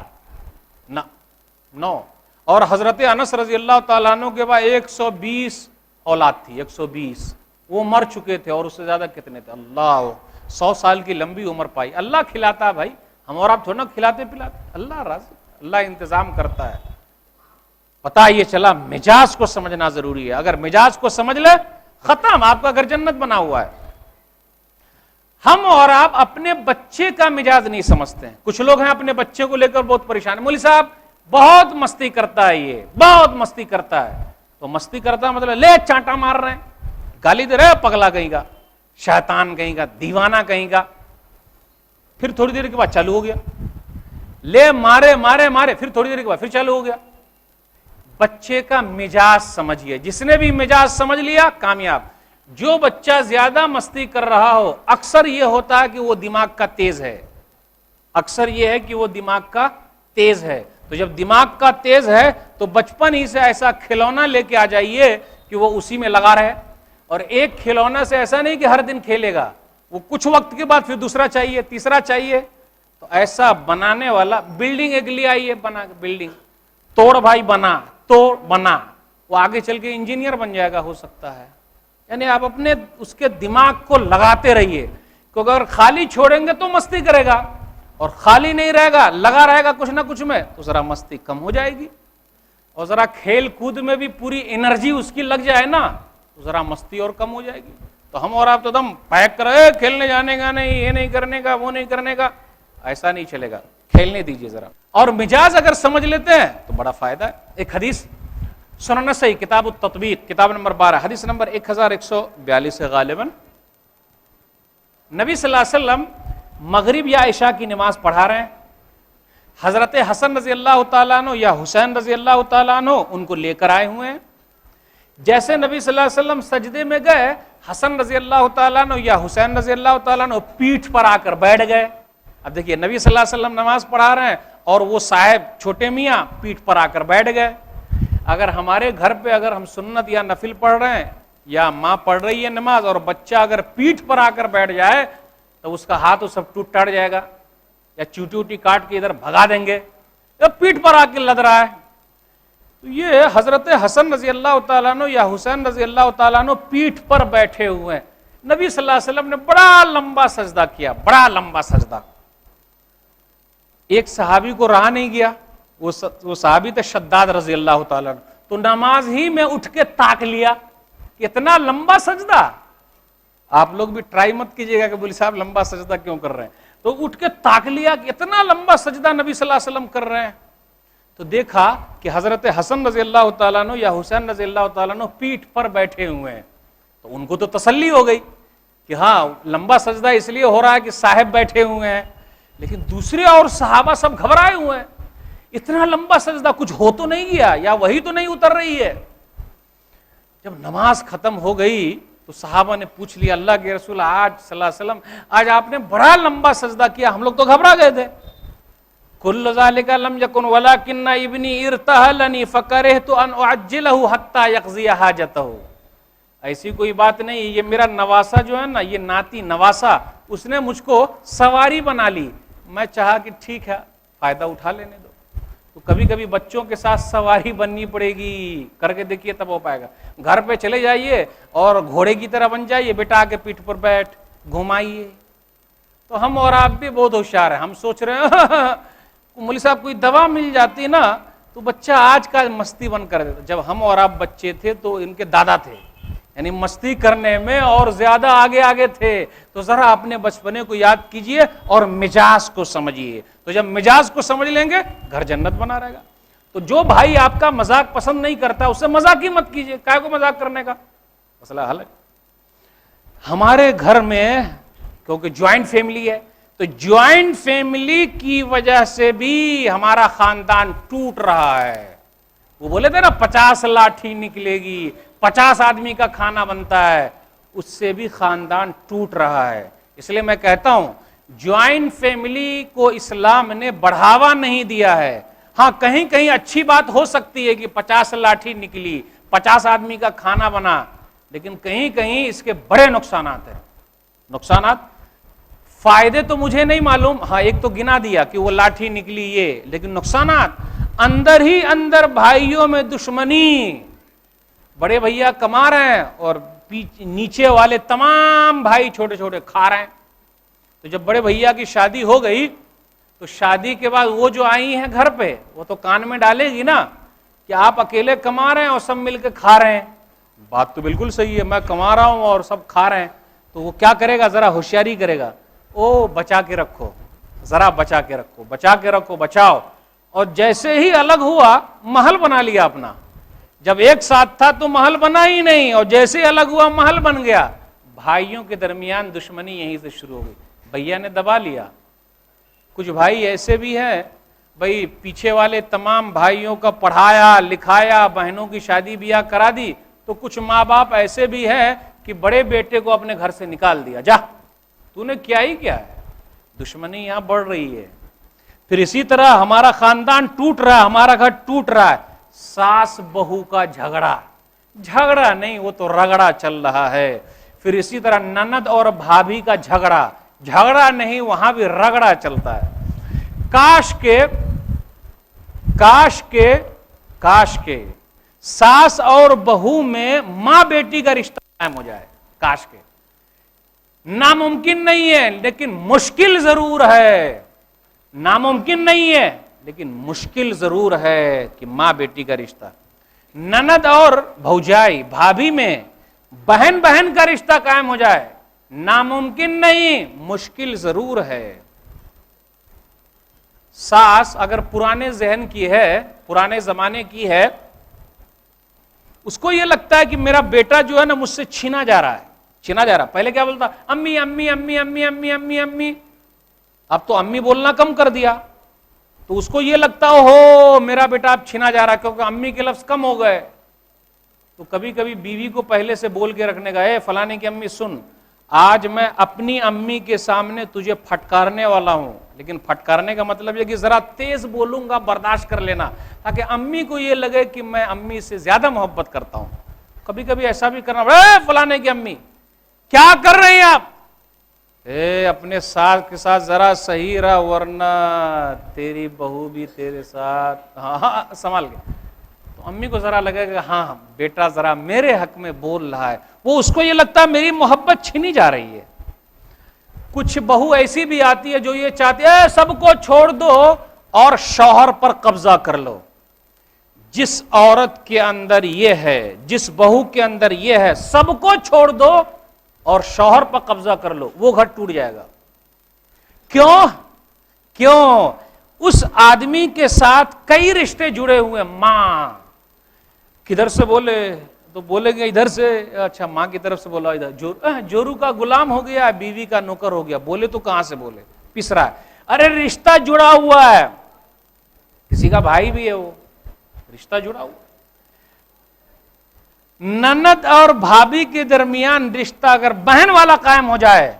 9. اور حضرت انس رضی اللہ تعالیٰ عنہ کے بعد 120 اولاد تھی. 120 وہ مر چکے تھے، اور اس سے زیادہ کتنے تھے؟ اللہ 100 سال کی لمبی عمر پائی. اللہ کھلاتا ہے بھائی، ہم اور آپ تھوڑا کھلاتے پلاتے. اللہ راضی، اللہ انتظام کرتا ہے. پتہ یہ چلا مزاج کو سمجھنا ضروری ہے. اگر مزاج کو سمجھ لے ختم، آپ کا گھر جنت بنا ہوا ہے. ہم اور آپ اپنے بچے کا مزاج نہیں سمجھتے ہیں. کچھ لوگ ہیں اپنے بچے کو لے کر بہت پریشان. مولوی صاحب بہت مستی کرتا ہے، یہ بہت مستی کرتا ہے. تو مستی کرتا ہے مطلب لے چانٹا مار رہے ہیں، گالی دے رہے، پگلا کہیں گا، شیطان کہیں گا، دیوانہ کہیں گا. پھر تھوڑی دیر کے بعد چالو ہو گیا، لے مارے مارے مارے، پھر تھوڑی دیر کے بعد پھر چالو ہو گیا. بچے کا مزاج سمجھیے. جس نے بھی مزاج سمجھ لیا کامیاب. جو بچہ زیادہ مستی کر رہا ہو، اکثر یہ ہوتا ہے کہ وہ دماغ کا تیز ہے. اکثر یہ ہے کہ وہ دماغ کا تیز ہے. تو جب دماغ کا تیز ہے تو بچپن ہی سے ایسا کھلونا لے کے آ جائیے کہ وہ اسی میں لگا رہے. اور ایک کھلونا سے ایسا نہیں کہ ہر دن کھیلے گا، وہ کچھ وقت کے بعد پھر دوسرا چاہیے، تیسرا چاہیے. تو ایسا بنانے والا بلڈنگ ایک لے آئیے بنا بلڈنگ، توڑ بھائی بنا، توڑ بنا، وہ آگے چل کے انجینئر بن جائے گا ہو سکتا ہے. یعنی آپ اپنے اس کے دماغ کو لگاتے رہیے، کیونکہ اگر خالی چھوڑیں گے تو مستی کرے گا، اور خالی نہیں رہے گا، لگا رہے گا کچھ نہ کچھ میں، تو ذرا مستی کم ہو جائے گی. اور ذرا کھیل کود میں بھی پوری انرجی اس کی لگ جائے نا، تو ذرا مستی اور کم ہو جائے گی. تو ہم اور آپ تو دم پیک کرے کھیلنے جانے کا نہیں، یہ نہیں کرنے کا، وہ نہیں کرنے کا، ایسا نہیں چلے گا. کھیلنے دیجیے ذرا. اور مزاج اگر سمجھ لیتے ہیں تو بڑا فائدہ ہے. ایک حدیث سنن نسائی کتاب التطبیق کتاب نمبر 12 حدیث نمبر 1142 ہے غالباً. نبی صلی اللہ علیہ وسلم مغرب یا عشاء کی نماز پڑھا رہے ہیں. حضرت حسن رضی اللہ تعالیٰ عنہ یا حسین رضی اللہ تعالیٰ عنہ ان کو لے کر آئے ہوئے ہیں. جیسے نبی صلی اللہ علیہ وسلم سجدے میں گئے، حسن رضی اللہ تعالیٰ عنہ یا حسین رضی اللہ تعالیٰ عنہ پیٹھ پر آ کر بیٹھ گئے. اب دیکھیے نبی صلی اللہ علیہ وسلم نماز پڑھا رہے ہیں اور وہ صاحب چھوٹے میاں پیٹھ پر آ کر بیٹھ گئے. اگر ہمارے گھر پہ اگر ہم سنت یا نفل پڑھ رہے ہیں یا ماں پڑھ رہی ہے نماز اور بچہ اگر پیٹھ پر آ کر بیٹھ جائے تو اس کا ہاتھ سب ٹوٹ جائے گا، یا چوٹی ووٹی کاٹ کے ادھر بھگا دیں گے. پیٹھ پر آ کے لد رہا ہے. تو یہ حضرت حسن رضی اللہ تعالیٰ عنہ یا حسین رضی اللہ تعالیٰ عنہ پیٹھ پر بیٹھے ہوئے ہیں. نبی صلی اللہ علیہ وسلم نے بڑا لمبا سجدہ کیا، بڑا لمبا سجدہ. ایک صحابی کو رہا نہیں گیا، وہ صحابی تھے شداد رضی اللہ تعالیٰ عنہ، تو نماز ہی میں اٹھ کے تاک لیا. اتنا لمبا سجدہ. آپ لوگ بھی ٹرائی مت کیجیے گا کہ بولی صاحب لمبا سجدہ کیوں کر رہے ہیں، تو اٹھ کے تاک لیا کہ اتنا لمبا سجدہ نبی صلی اللہ علیہ وسلم کر رہے ہیں. تو دیکھا کہ حضرت حسن رضی اللہ تعالیٰ عنہ یا حسین رضی اللہ تعالیٰ عنہ پیٹھ پر بیٹھے ہوئے ہیں. تو ان کو تو تسلی ہو گئی کہ ہاں لمبا سجدہ اس لیے ہو رہا ہے کہ صاحب بیٹھے ہوئے ہیں. لیکن دوسرے اور صحابہ سب گھبرائے ہوئے ہیں، اتنا لمبا سجدہ کچھ ہو تو نہیں گیا، یا وہی تو نہیں اتر رہی ہے. جب نماز ختم ہو گئی تو صحابہ نے پوچھ لیا اللہ کے رسول آج صلی اللہ علیہ وسلم آج آپ نے بڑا لمبا سجدہ کیا، ہم لوگ تو گھبرا گئے تھے. کل ذالک لم یکن ولکن ابنی ارتحلنی فکرہت ان اعجلہ حتی یقضی حاجتہ. ایسی کوئی بات نہیں، یہ میرا نواسا جو ہے نا، یہ ناتی نواسا، اس نے مجھ کو سواری بنا لی، میں چاہا کہ ٹھیک ہے فائدہ اٹھا لینے دو. تو کبھی کبھی بچوں کے ساتھ سواری بننی پڑے گی، کر کے دیکھیے تب ہو پائے گا. گھر پہ چلے جائیے اور گھوڑے کی طرح بن جائیے، بیٹا کے پیٹھ پر بیٹھ گھمائیے. تو ہم اور آپ بھی بہت ہوشیار ہیں، ہم سوچ رہے ہیں مولوی صاحب کوئی دوا مل جاتی نا تو بچہ آج کا مستی بن کر دیتا. جب ہم اور آپ بچے تھے تو ان کے دادا تھے، یعنی مستی کرنے میں اور زیادہ آگے آگے تھے. تو ذرا اپنے بچپنے کو یاد کیجئے اور مجاز کو سمجھیے. تو جب مجاز کو سمجھ لیں گے گھر جنت بنا رہے گا. تو جو بھائی آپ کا مذاق پسند نہیں کرتا اسے مذاق ہی مت کیجئے، کائے کو مذاق کرنے کا، مسئلہ حل ہے. ہمارے گھر میں کیونکہ جوائنٹ فیملی ہے، تو جوائنٹ فیملی کی وجہ سے بھی ہمارا خاندان ٹوٹ رہا ہے. وہ بولے تھے نا 50 لاٹھی نکلے گی، 50 آدمی کا کھانا بنتا ہے، اس سے بھی خاندان ٹوٹ رہا ہے. اس لیے میں کہتا ہوں جوائنٹ فیملی کو اسلام نے بڑھاوا نہیں دیا ہے. ہاں کہیں کہیں اچھی بات ہو سکتی ہے کہ 50 لاٹھی نکلی، 50 آدمی کا کھانا بنا، لیکن کہیں کہیں اس کے بڑے نقصانات ہیں. نقصانات، فائدے تو مجھے نہیں معلوم، ہاں ایک تو گنا دیا کہ وہ لاٹھی نکلی یہ، لیکن نقصانات اندر ہی اندر بھائیوں میں دشمنی. بڑے بھیا کما رہے ہیں اور نیچے والے تمام بھائی چھوٹے چھوٹے کھا رہے ہیں. تو جب بڑے بھیا کی شادی ہو گئی تو شادی کے بعد وہ جو آئی ہیں گھر پہ وہ تو کان میں ڈالے گی نا کہ آپ اکیلے کما رہے ہیں اور سب مل کے کھا رہے ہیں. بات تو بالکل صحیح ہے، میں کما رہا ہوں اور سب کھا رہے ہیں. تو وہ کیا کرے گا، ذرا ہوشیاری کرے گا، او بچا کے رکھو، ذرا بچا کے رکھو، بچا کے رکھو، بچاؤ. اور جیسے ہی الگ ہوا محل بنا لیا اپنا. جب ایک ساتھ تھا تو محل بنا ہی نہیں، اور جیسے الگ ہوا محل بن گیا. بھائیوں کے درمیان دشمنی یہیں سے شروع ہو گئی، بھیا نے دبا لیا. کچھ بھائی ایسے بھی ہیں بھائی پیچھے والے تمام بھائیوں کا پڑھایا لکھایا، بہنوں کی شادی بیاہ کرا دی. تو کچھ ماں باپ ایسے بھی ہیں کہ بڑے بیٹے کو اپنے گھر سے نکال دیا، جا تو نے کیا ہی کیا ہے. دشمنی یہاں بڑھ رہی ہے. پھر اسی طرح ہمارا خاندان ٹوٹ رہا ہے، ہمارا گھر ٹوٹ رہا ہے. ساس بہو کا جھگڑا نہیں، وہ تو رگڑا چل رہا ہے. پھر اسی طرح نند اور بھابھی کا جھگڑا نہیں، وہاں بھی رگڑا چلتا ہے. کاش کے ساس اور بہو میں ماں بیٹی کا رشتہ قائم ہو جائے. کاش کے، ناممکن نہیں ہے لیکن مشکل ضرور ہے. ناممکن نہیں ہے لیکن مشکل ضرور ہے کہ ماں بیٹی کا رشتہ، نند اور بھوجائی بھابھی میں بہن کا رشتہ قائم ہو جائے. ناممکن نہیں، مشکل ضرور ہے. ساس اگر پرانے ذہن کی ہے، پرانے زمانے کی ہے، اس کو یہ لگتا ہے کہ میرا بیٹا جو ہے نا مجھ سے چھینا جا رہا ہے. پہلے کیا بولتا، امی امی امی امی امی امی امی. اب تو امی بولنا کم کر دیا. تو اس کو یہ لگتا ہو میرا بیٹا اب چھینا جا رہا ہے کیونکہ امی کے لفظ کم ہو گئے. تو کبھی کبھی بیوی کو پہلے سے بول کے رکھنے کا، اے فلانے کی امی سن، آج میں اپنی امی کے سامنے تجھے پھٹکارنے والا ہوں. لیکن پھٹکارنے کا مطلب یہ کہ ذرا تیز بولوں گا، برداشت کر لینا، تاکہ امی کو یہ لگے کہ میں امی سے زیادہ محبت کرتا ہوں. کبھی کبھی ایسا بھی کرنا، اے فلانے کی امی کیا کر رہے ہیں آپ، اپنے ساتھ کے ساتھ ذرا صحیح رہا ورنہ تیری بہو بھی تیرے ساتھ. ہاں سنبھال کے. تو امی کو ذرا لگے گا ہاں بیٹا ذرا میرے حق میں بول رہا ہے، وہ اس کو یہ لگتا ہے میری محبت چھینی جا رہی ہے۔ کچھ بہو ایسی بھی آتی ہے جو یہ چاہتی ہے سب کو چھوڑ دو اور شوہر پر قبضہ کر لو۔ جس عورت کے اندر یہ ہے، جس بہو کے اندر یہ ہے سب کو چھوڑ دو اور شوہر پر قبضہ کر لو، وہ گھر ٹوٹ جائے گا۔ کیوں؟ اس آدمی کے ساتھ کئی رشتے جڑے ہوئے، ماں کدھر سے بولے تو بولے گے ادھر سے، اچھا ماں کی طرف سے بولا ادھر، جورو کا غلام ہو گیا، بیوی کا نوکر ہو گیا، بولے تو کہاں سے بولے، پس رہا ہے۔ ارے رشتہ جڑا ہوا ہے، کسی کا بھائی بھی ہے، وہ رشتہ جڑا ہوا۔ نند اور بھابھی کے درمیان رشتہ اگر بہن والا قائم ہو جائے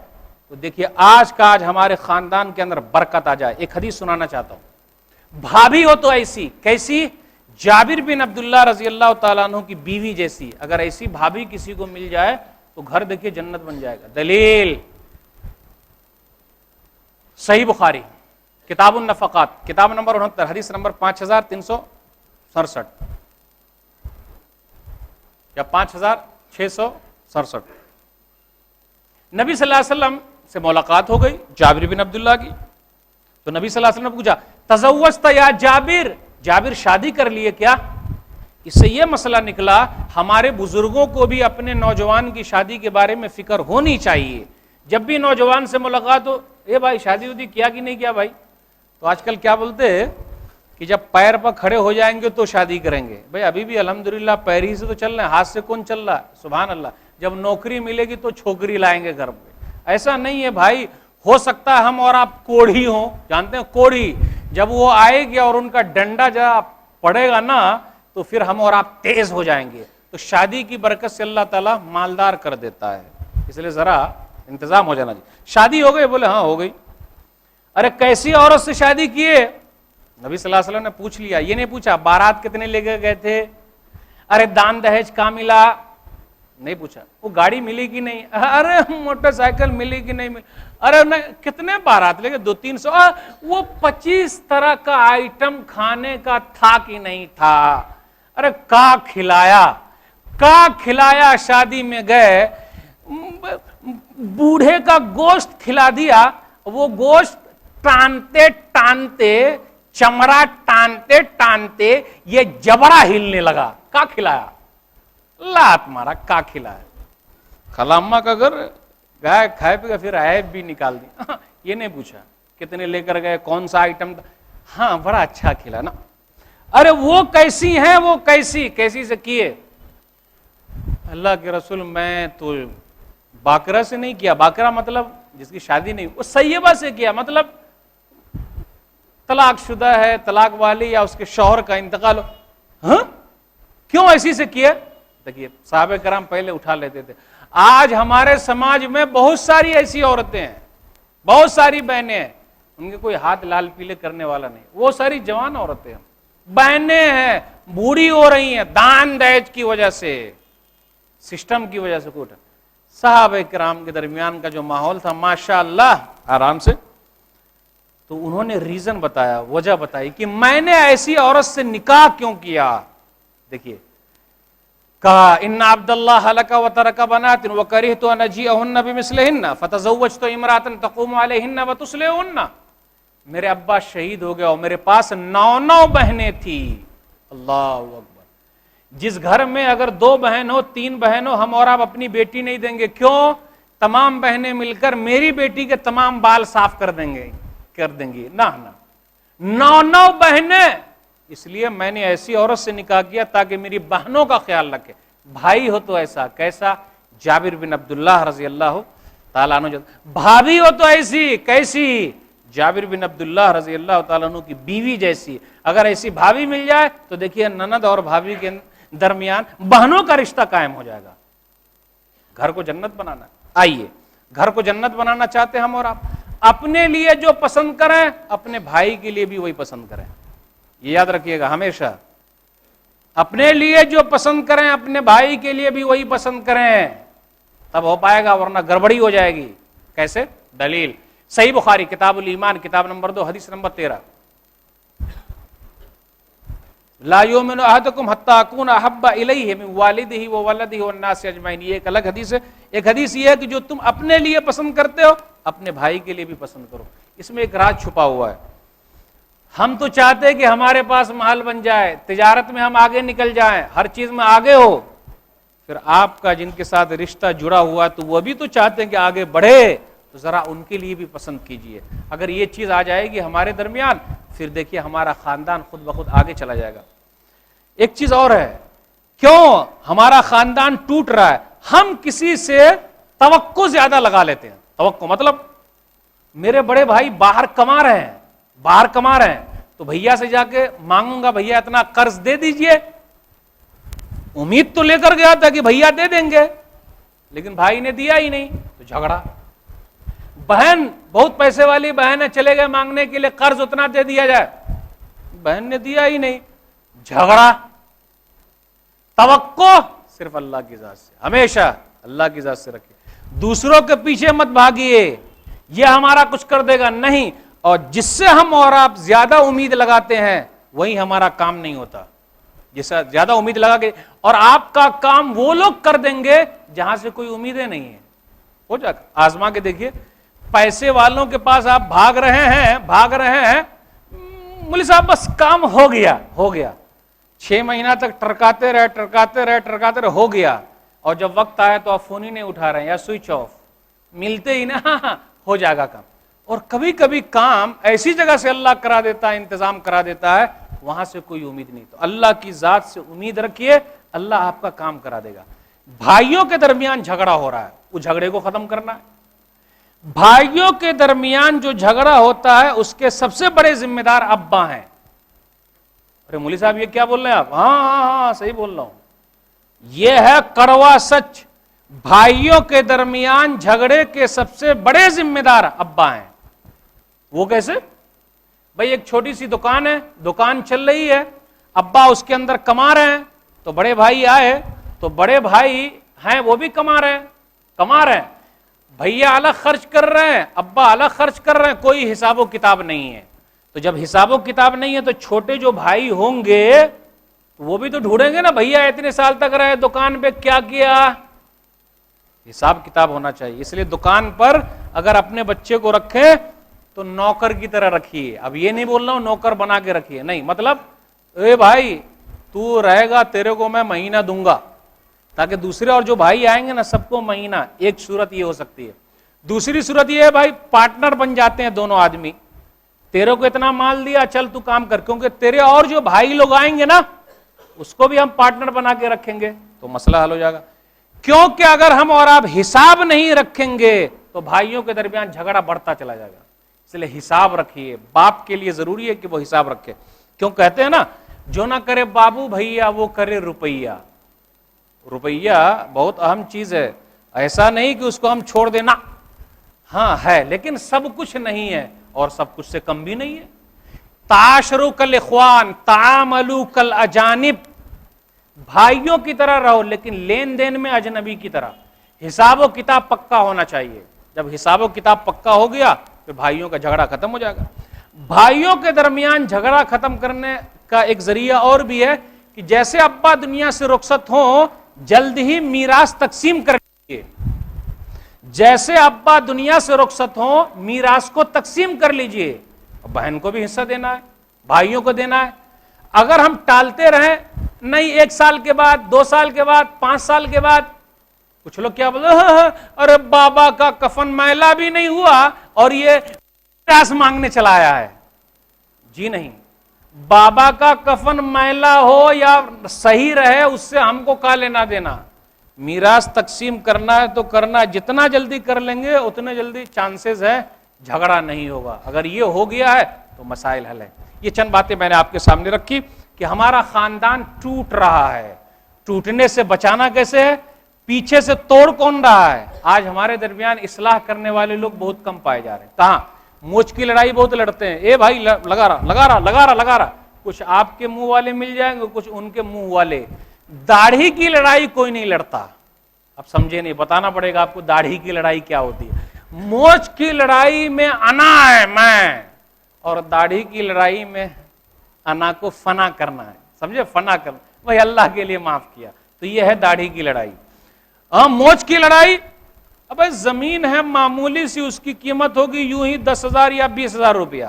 تو دیکھیے آج کا آج ہمارے خاندان کے اندر برکت آ جائے۔ ایک حدیث سنانا چاہتا ہوں، بھابھی ہو تو ایسی، کیسی؟ جابر بن عبداللہ رضی اللہ تعالیٰ عنہ کی بیوی جیسی، اگر ایسی بھابھی کسی کو مل جائے تو گھر دیکھیے جنت بن جائے گا۔ دلیل صحیح بخاری کتاب النفقات کتاب نمبر 69 حدیث نمبر 5367 یا 5667۔ نبی صلی اللہ علیہ وسلم سے ملاقات ہو گئی جابر بن عبداللہ کی، تو نبی صلی اللہ علیہ وسلم نے پوچھا تزوجت یا جابر، جابر شادی کر لیے کیا؟ اس سے یہ مسئلہ نکلا ہمارے بزرگوں کو بھی اپنے نوجوان کی شادی کے بارے میں فکر ہونی چاہیے۔ جب بھی نوجوان سے ملاقات ہو، اے بھائی شادی ودی کیا کہ نہیں کیا بھائی؟ تو آج کل کیا بولتے ہیں کہ جب پیر پر کھڑے ہو جائیں گے تو شادی کریں گے۔ بھائی ابھی بھی الحمدللہ پیر ہی سے تو چل رہے ہیں، ہاتھ سے کون چل رہا ہے؟ سبحان اللہ۔ جب نوکری ملے گی تو چھوکری لائیں گے گھر پہ، ایسا نہیں ہے بھائی۔ ہو سکتا ہے ہم اور آپ کوڑھی ہوں، جانتے ہیں کوڑھی، جب وہ آئے گی اور ان کا ڈنڈا جب پڑے گا نا تو پھر ہم اور آپ تیز ہو جائیں گے۔ تو شادی کی برکت سے اللہ تعالیٰ مالدار کر دیتا ہے، اس لیے ذرا انتظام ہو جانا چاہیے۔ شادی ہو گئی؟ بولے ہاں ہو گئی۔ ارے کیسی عورت سے شادی کیے؟ نبی صلی اللہ علیہ وسلم نے پوچھ لیا، یہ نہیں پوچھا بارات کتنے لے کے گئے تھے، ارے دان دہیج کہاں ملا، نہیں پوچھا وہ گاڑی ملی کہ نہیں، ارے موٹر سائیکل ملی کہ نہیں ملی، ارے کتنے بارات لے گئے، 200-300، وہ 25 طرح کا آئٹم کھانے کا تھا کہ نہیں تھا، ارے کا کھلایا، شادی میں گئے بوڑھے کا گوشت کھلا دیا، وہ گوشت ٹانتے ٹانتے چمڑا ٹانتے ٹانتے یہ جبڑا ہلنے لگا، کا کھلایا؟ لات مارا، کا کھلایا؟ خلامہ کا گھر گائے کھائے پہ پھر عیب بھی نکال دی، یہ نہیں پوچھا کتنے لے کر گئے، کون سا آئٹم تھا، ہاں بڑا اچھا کھلا نا۔ ارے وہ کیسی ہیں، وہ کیسی سے کیے؟ اللہ کے رسول میں تو باقرہ سے نہیں کیا، باقرہ مطلب جس کی شادی نہیں، وہ سیبہ سے کیا، مطلب طلاق شدہ ہے، طلاق والی یا اس کے شوہر کا انتقال ہو۔ ہاں کیوں ایسی سے کیا؟ دیکھیے صحابہ کرام پہلے اٹھا لیتے تھے۔ آج ہمارے سماج میں بہت ساری ایسی عورتیں ہیں، بہت ساری بہنیں ہیں، ان کے کوئی ہاتھ لال پیلے کرنے والا نہیں، وہ ساری جوان عورتیں ہیں، بہنیں ہیں، بوڑھی ہو رہی ہیں دان دہیج کی وجہ سے، سسٹم کی وجہ سے۔ کوٹ صحابہ کرام کے درمیان کا جو ماحول تھا ماشاءاللہ آرام سے، تو انہوں نے ریزن بتایا، وجہ بتائی کہ میں نے ایسی عورت سے نکاح کیوں کیا۔ دیکھیے کہا ان عبد اللہ ہلک وترک بنات وکرہت ان اجیئہن بمثلہن فتزوجت امرأة تقوم علیہن وتصلحہن۔ میرے ابا شہید ہو گیا اور میرے پاس 9 بہنیں تھی۔ اللہ اکبر۔ جس گھر میں اگر 2 بہن ہو 3 بہن ہو، ہم اور آپ اپنی بیٹی نہیں دیں گے، کیوں؟ تمام بہنیں مل کر میری بیٹی کے تمام بال صاف کر دیں گی نہ 9 بہنیں، اس لیے میں نے ایسی عورت سے نکاح کیا تاکہ میری بہنوں کا خیال رکھے۔ بھائی ہو تو ایسا، کیسا؟ جابر بن عبداللہ رضی اللہ تعالیٰ عنہ۔ بھابھی ہو تو ایسی، کیسی؟ جابر بن عبداللہ رضی اللہ تعالیٰ عنہ کی بیوی جیسی۔ اگر ایسی بھابھی مل جائے تو دیکھیے نند اور بھابھی کے درمیان بہنوں کا رشتہ قائم ہو جائے گا۔ گھر کو جنت بنانا، آئیے گھر کو جنت بنانا چاہتے ہیں ہم اور آپ، اپنے لیے جو پسند کریں اپنے بھائی کے لیے بھی وہی پسند کریں، یہ یاد رکھیے گا ہمیشہ۔ اپنے لیے جو پسند کریں اپنے بھائی کے لیے بھی وہی پسند کریں، تب ہو پائے گا، ورنہ گڑبڑی ہو جائے گی۔ کیسے؟ دلیل صحیح بخاری کتاب الایمان کتاب نمبر 2 حدیث نمبر 13۔ لا یؤمن احدکم حتی اکون احب الیہ من والدہ وولدہ والناس اجمعین. یہ ایک الگ حدیث ہے. ایک حدیث یہ ہے کہ جو تم اپنے لیے پسند کرتے ہو اپنے بھائی کے لیے بھی پسند کرو. اس میں ایک راز چھپا ہوا ہے. ہم تو چاہتے ہیں کہ ہمارے پاس محل بن جائے, تجارت میں ہم آگے نکل جائیں, ہر چیز میں آگے ہو. پھر آپ کا جن کے ساتھ رشتہ جڑا ہوا تو وہ بھی تو چاہتے ہیں کہ آگے بڑھے, تو ذرا ان کے لیے بھی پسند کیجئے. اگر یہ چیز آ جائے گی ہمارے درمیان, پھر دیکھیے ہمارا خاندان خود بخود آگے چلا جائے گا. ایک چیز اور ہے, کیوں ہمارا خاندان ٹوٹ رہا ہے؟ ہم کسی سے توقع زیادہ لگا لیتے ہیں. توقع مطلب میرے بڑے بھائی باہر کما رہے ہیں تو بھیا سے جا کے مانگوں گا, بھیا اتنا قرض دے دیجئے. امید تو لے کر گیا تھا کہ بھیا دے دیں گے, لیکن بھائی نے دیا ہی نہیں تو جھگڑا. بہن بہت پیسے والی بہن ہے, چلے گئے مانگنے کے لیے, قرض اتنا دے دیا جائے, بہن نے دیا ہی نہیں, جھگڑا. توقع صرف اللہ کی ذات سے, ہمیشہ اللہ کی ذات سے رکھیے. دوسروں کے پیچھے مت بھاگیے, یہ ہمارا کچھ کر دے گا, نہیں. اور جس سے ہم اور آپ زیادہ امید لگاتے ہیں وہی ہمارا کام نہیں ہوتا. جس سے زیادہ امید لگا کے, اور آپ کا کام وہ لوگ کر دیں گے جہاں سے کوئی امیدیں نہیں ہیں. ہو جائے گا. آزما کے دیکھیے, پیسے والوں کے پاس آپ بھاگ رہے ہیں, مولوی صاحب بس کام ہو گیا 6 مہینہ تک ٹرکاتے رہے, ہو گیا. اور جب وقت آیا تو آپ فون ہی نہیں اٹھا رہے ہیں یا سوئچ آف, ملتے ہی نا, ہو جائے گا کام. اور کبھی کبھی کام ایسی جگہ سے اللہ کرا دیتا ہے, انتظام کرا دیتا ہے, وہاں سے کوئی امید نہیں. تو اللہ کی ذات سے امید رکھیے, اللہ آپ کا کام کرا دے گا. بھائیوں کے درمیان جھگڑا ہو رہا ہے, وہ جھگڑے کو ختم کرنا ہے. بھائیوں کے درمیان جو جھگڑا ہوتا ہے اس کے سب سے بڑے ذمہ دار ابا ہیں. ارے مولوی صاحب یہ کیا بول رہے ہیں آپ؟ ہاں صحیح بول رہا ہوں. یہ ہے کڑوا سچ. بھائیوں کے درمیان جھگڑے کے سب سے بڑے ذمہ دار ابا ہیں. وہ کیسے؟ بھائی ایک چھوٹی سی دکان ہے, دکان چل رہی ہے, ابا اس کے اندر کما رہے ہیں, تو بڑے بھائی آئے, تو بڑے بھائی ہیں وہ بھی کما رہے ہیں. بھیا الگ خرچ کر رہے ہیں, ابا الگ خرچ کر رہے ہیں, کوئی حساب و کتاب نہیں ہے. تو جب حساب و کتاب نہیں ہے تو چھوٹے جو بھائی ہوں گے وہ بھی تو ڈھونڈیں گے نا, بھیا اتنے سال تک رہے دکان پہ, کیا کیا. حساب کتاب ہونا چاہیے. اس لیے دکان پر اگر اپنے بچے کو رکھیں تو نوکر کی طرح رکھیے. اب یہ نہیں بول رہا ہوں نوکر بنا کے رکھیے, نہیں, مطلب اے بھائی تو رہے گا, تیرے کو میں مہینہ دوں گا, تاکہ دوسرے اور جو بھائی آئیں گے نا سب کو مہینہ. ایک صورت یہ ہو سکتی ہے. دوسری صورت یہ ہے بھائی پارٹنر بن جاتے ہیں دونوں آدمی, تیرے کو اتنا مال دیا, چل تو کام کر, کیونکہ تیرے اور جو بھائی لوگ آئیں گے نا اس کو بھی ہم پارٹنر بنا کے رکھیں گے تو مسئلہ حل ہو جائے گا. کیونکہ اگر ہم اور آپ حساب نہیں رکھیں گے تو بھائیوں کے درمیان جھگڑا بڑھتا چلا جائے گا. اس لیے حساب رکھیے. باپ کے لیے ضروری ہے کہ وہ حساب رکھے. کیوں کہتے ہیں نا, جو نہ کرے بابو بھیا وہ کرے روپیہ. روپیہ بہت اہم چیز ہے. ایسا نہیں کہ اس کو ہم چھوڑ دینا, ہاں ہے لیکن سب کچھ نہیں ہے اور سب کچھ سے کم بھی نہیں ہے. تعاشروا کالاخوان تعاملوا کالاجانب. بھائیوں کی طرح رہو لیکن لین دین میں اجنبی کی طرح. حساب و کتاب پکا ہونا چاہیے. جب حساب و کتاب پکا ہو گیا پھر بھائیوں کا جھگڑا ختم ہو جائے گا. بھائیوں کے درمیان جھگڑا ختم کرنے کا ایک ذریعہ اور بھی ہے کہ جیسے ابا دنیا سے رخصت ہوں جلد ہی میراث تقسیم کر لیجیے. جیسے ابا دنیا سے رخصت ہوں میراث کو تقسیم کر لیجیے. بہن کو بھی حصہ دینا ہے, بھائیوں کو دینا ہے. اگر ہم ٹالتے رہیں, نہیں 1 سال کے بعد, 2 سال کے بعد, 5 سال کے بعد, کچھ لوگ کیا بولتے ہیں, ارے بابا کا کفن میلا بھی نہیں ہوا اور یہ میراث مانگنے چلا آیا ہے. جی نہیں, بابا کا کفن میلا ہو یا صحیح رہے اس سے ہم کو کیا لینا دینا. میراث تقسیم کرنا ہے تو کرنا, جتنا جلدی کر لیں گے اتنے جلدی چانسز ہے جھگڑا نہیں ہوگا. اگر یہ ہو گیا ہے تو مسائل حل ہے. یہ چند باتیں میں نے آپ کے سامنے رکھی کہ ہمارا خاندان ٹوٹ رہا ہے. ٹوٹنے سے بچانا کیسے ہے, پیچھے سے توڑ کون رہا ہے. آج ہمارے درمیان اصلاح کرنے والے لوگ بہت کم پائے جا رہے ہیں. کہاں موچ کی لڑائی بہت لڑتے ہیں, اے بھائی لگا رہا. کچھ آپ کے منہ والے مل جائیں گے, کچھ ان کے منہ والے. داڑھی کی لڑائی کوئی نہیں لڑتا. اب سمجھے نہیں, بتانا پڑے گا آپ کو داڑھی کی لڑائی کیا ہوتی ہے. موچ کی لڑائی میں انا ہے میں, اور داڑھی کی لڑائی میں انا کو فنا کرنا ہے. سمجھے، فنا کر وہی اللہ کے لیے معاف کیا. تو یہ ہے داڑھی کی لڑائی. موچ کی لڑائی، اب زمین ہے معمولی سی، اس کی قیمت ہوگی یوں ہی 10,000 یا 20,000 روپیہ.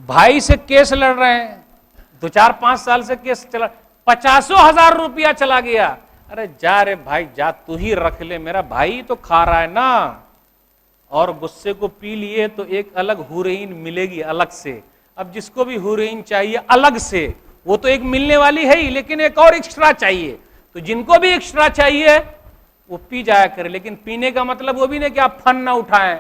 بھائی سے کیس لڑ رہے ہیں، 2-4-5 سال سے کیس چلا، 50,000 روپیہ چلا گیا. ارے جا رے بھائی جا، تو ہی رکھ لے، میرا بھائی تو کھا رہا ہے نا. اور غصے کو پی لیے تو ایک الگ ہورین ملے گی الگ سے. اب جس کو بھی ہورین چاہیے الگ سے، وہ تو ایک ملنے والی ہے ہی، لیکن ایک اور ایکسٹرا چاہیے. تو جن کو بھی ایکسٹرا چاہیے وہ پی جایا کرے، لیکن پینے کا مطلب وہ بھی نہیں کہ آپ فن نہ اٹھائیں،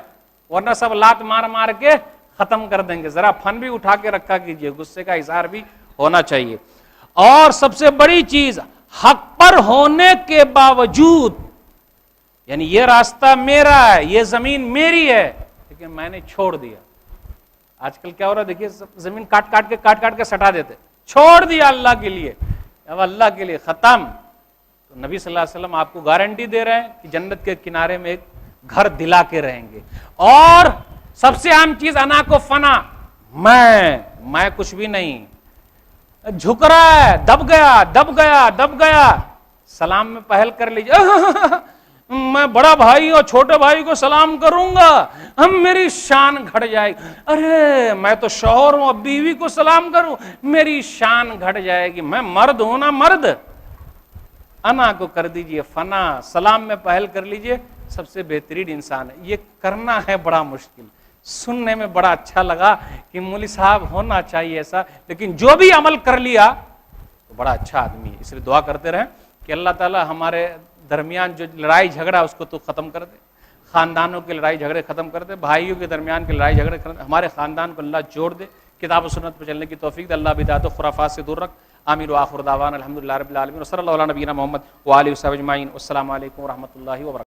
ورنہ سب لات مار مار کے ختم کر دیں گے. ذرا فن بھی اٹھا کے رکھا کیجیے، غصے کا اظہار بھی ہونا چاہیے. اور سب سے بڑی چیز، حق پر ہونے کے باوجود، یعنی یہ راستہ میرا ہے، یہ زمین میری ہے، لیکن میں نے چھوڑ دیا. آج کل کیا ہو رہا ہے دیکھیے، زمین کاٹ کاٹ کے سٹا دیتے، چھوڑ دیا اللہ کے لیے، اب اللہ کے لیے ختم. تو نبی صلی اللہ علیہ وسلم آپ کو گارنٹی دے رہے ہیں کہ جنت کے کنارے میں ایک گھر دلا کے رہیں گے. اور سب سے اہم چیز، انا کو فنا، میں کچھ بھی نہیں، جھک رہا ہے، دب گیا. سلام میں پہل کر لیجیے، میں بڑا بھائی اور چھوٹے بھائی کو سلام کروں گا، ہم میری شان گھٹ جائے گی. ارے میں تو شوہر ہوں، اب بیوی کو سلام کروں، میری شان گھٹ جائے گی، میں مرد ہوں نا مرد. انا کو کر دیجئے فنا، سلام میں پہل کر لیجئے، سب سے بہترین انسان ہے. یہ کرنا ہے بڑا مشکل. سننے میں بڑا اچھا لگا کہ مولوی صاحب ہونا چاہیے ایسا، لیکن جو بھی عمل کر لیا تو بڑا اچھا آدمی ہے. اس لیے دعا کرتے رہیں کہ اللہ تعالی ہمارے درمیان جو لڑائی جھگڑا اس کو تو ختم کر دے، خاندانوں کے لڑائی جھگڑے ختم کر دے، بھائیوں کے درمیان کے لڑائی جھگڑے ختم، ہمارے خاندان کو اللہ جوڑ دے، کتاب و سنت پر چلنے کی توفیق دے. اللہ بدعت و خرافات سے دور رکھ. آمین وآخر دعوانا الحمدللہ رب العالمین، وصلی اللہ علی نبینا محمد وآلہ وصحبہ اجمعین. والسلام علیکم ورحمۃ اللہ وبرکاتہ.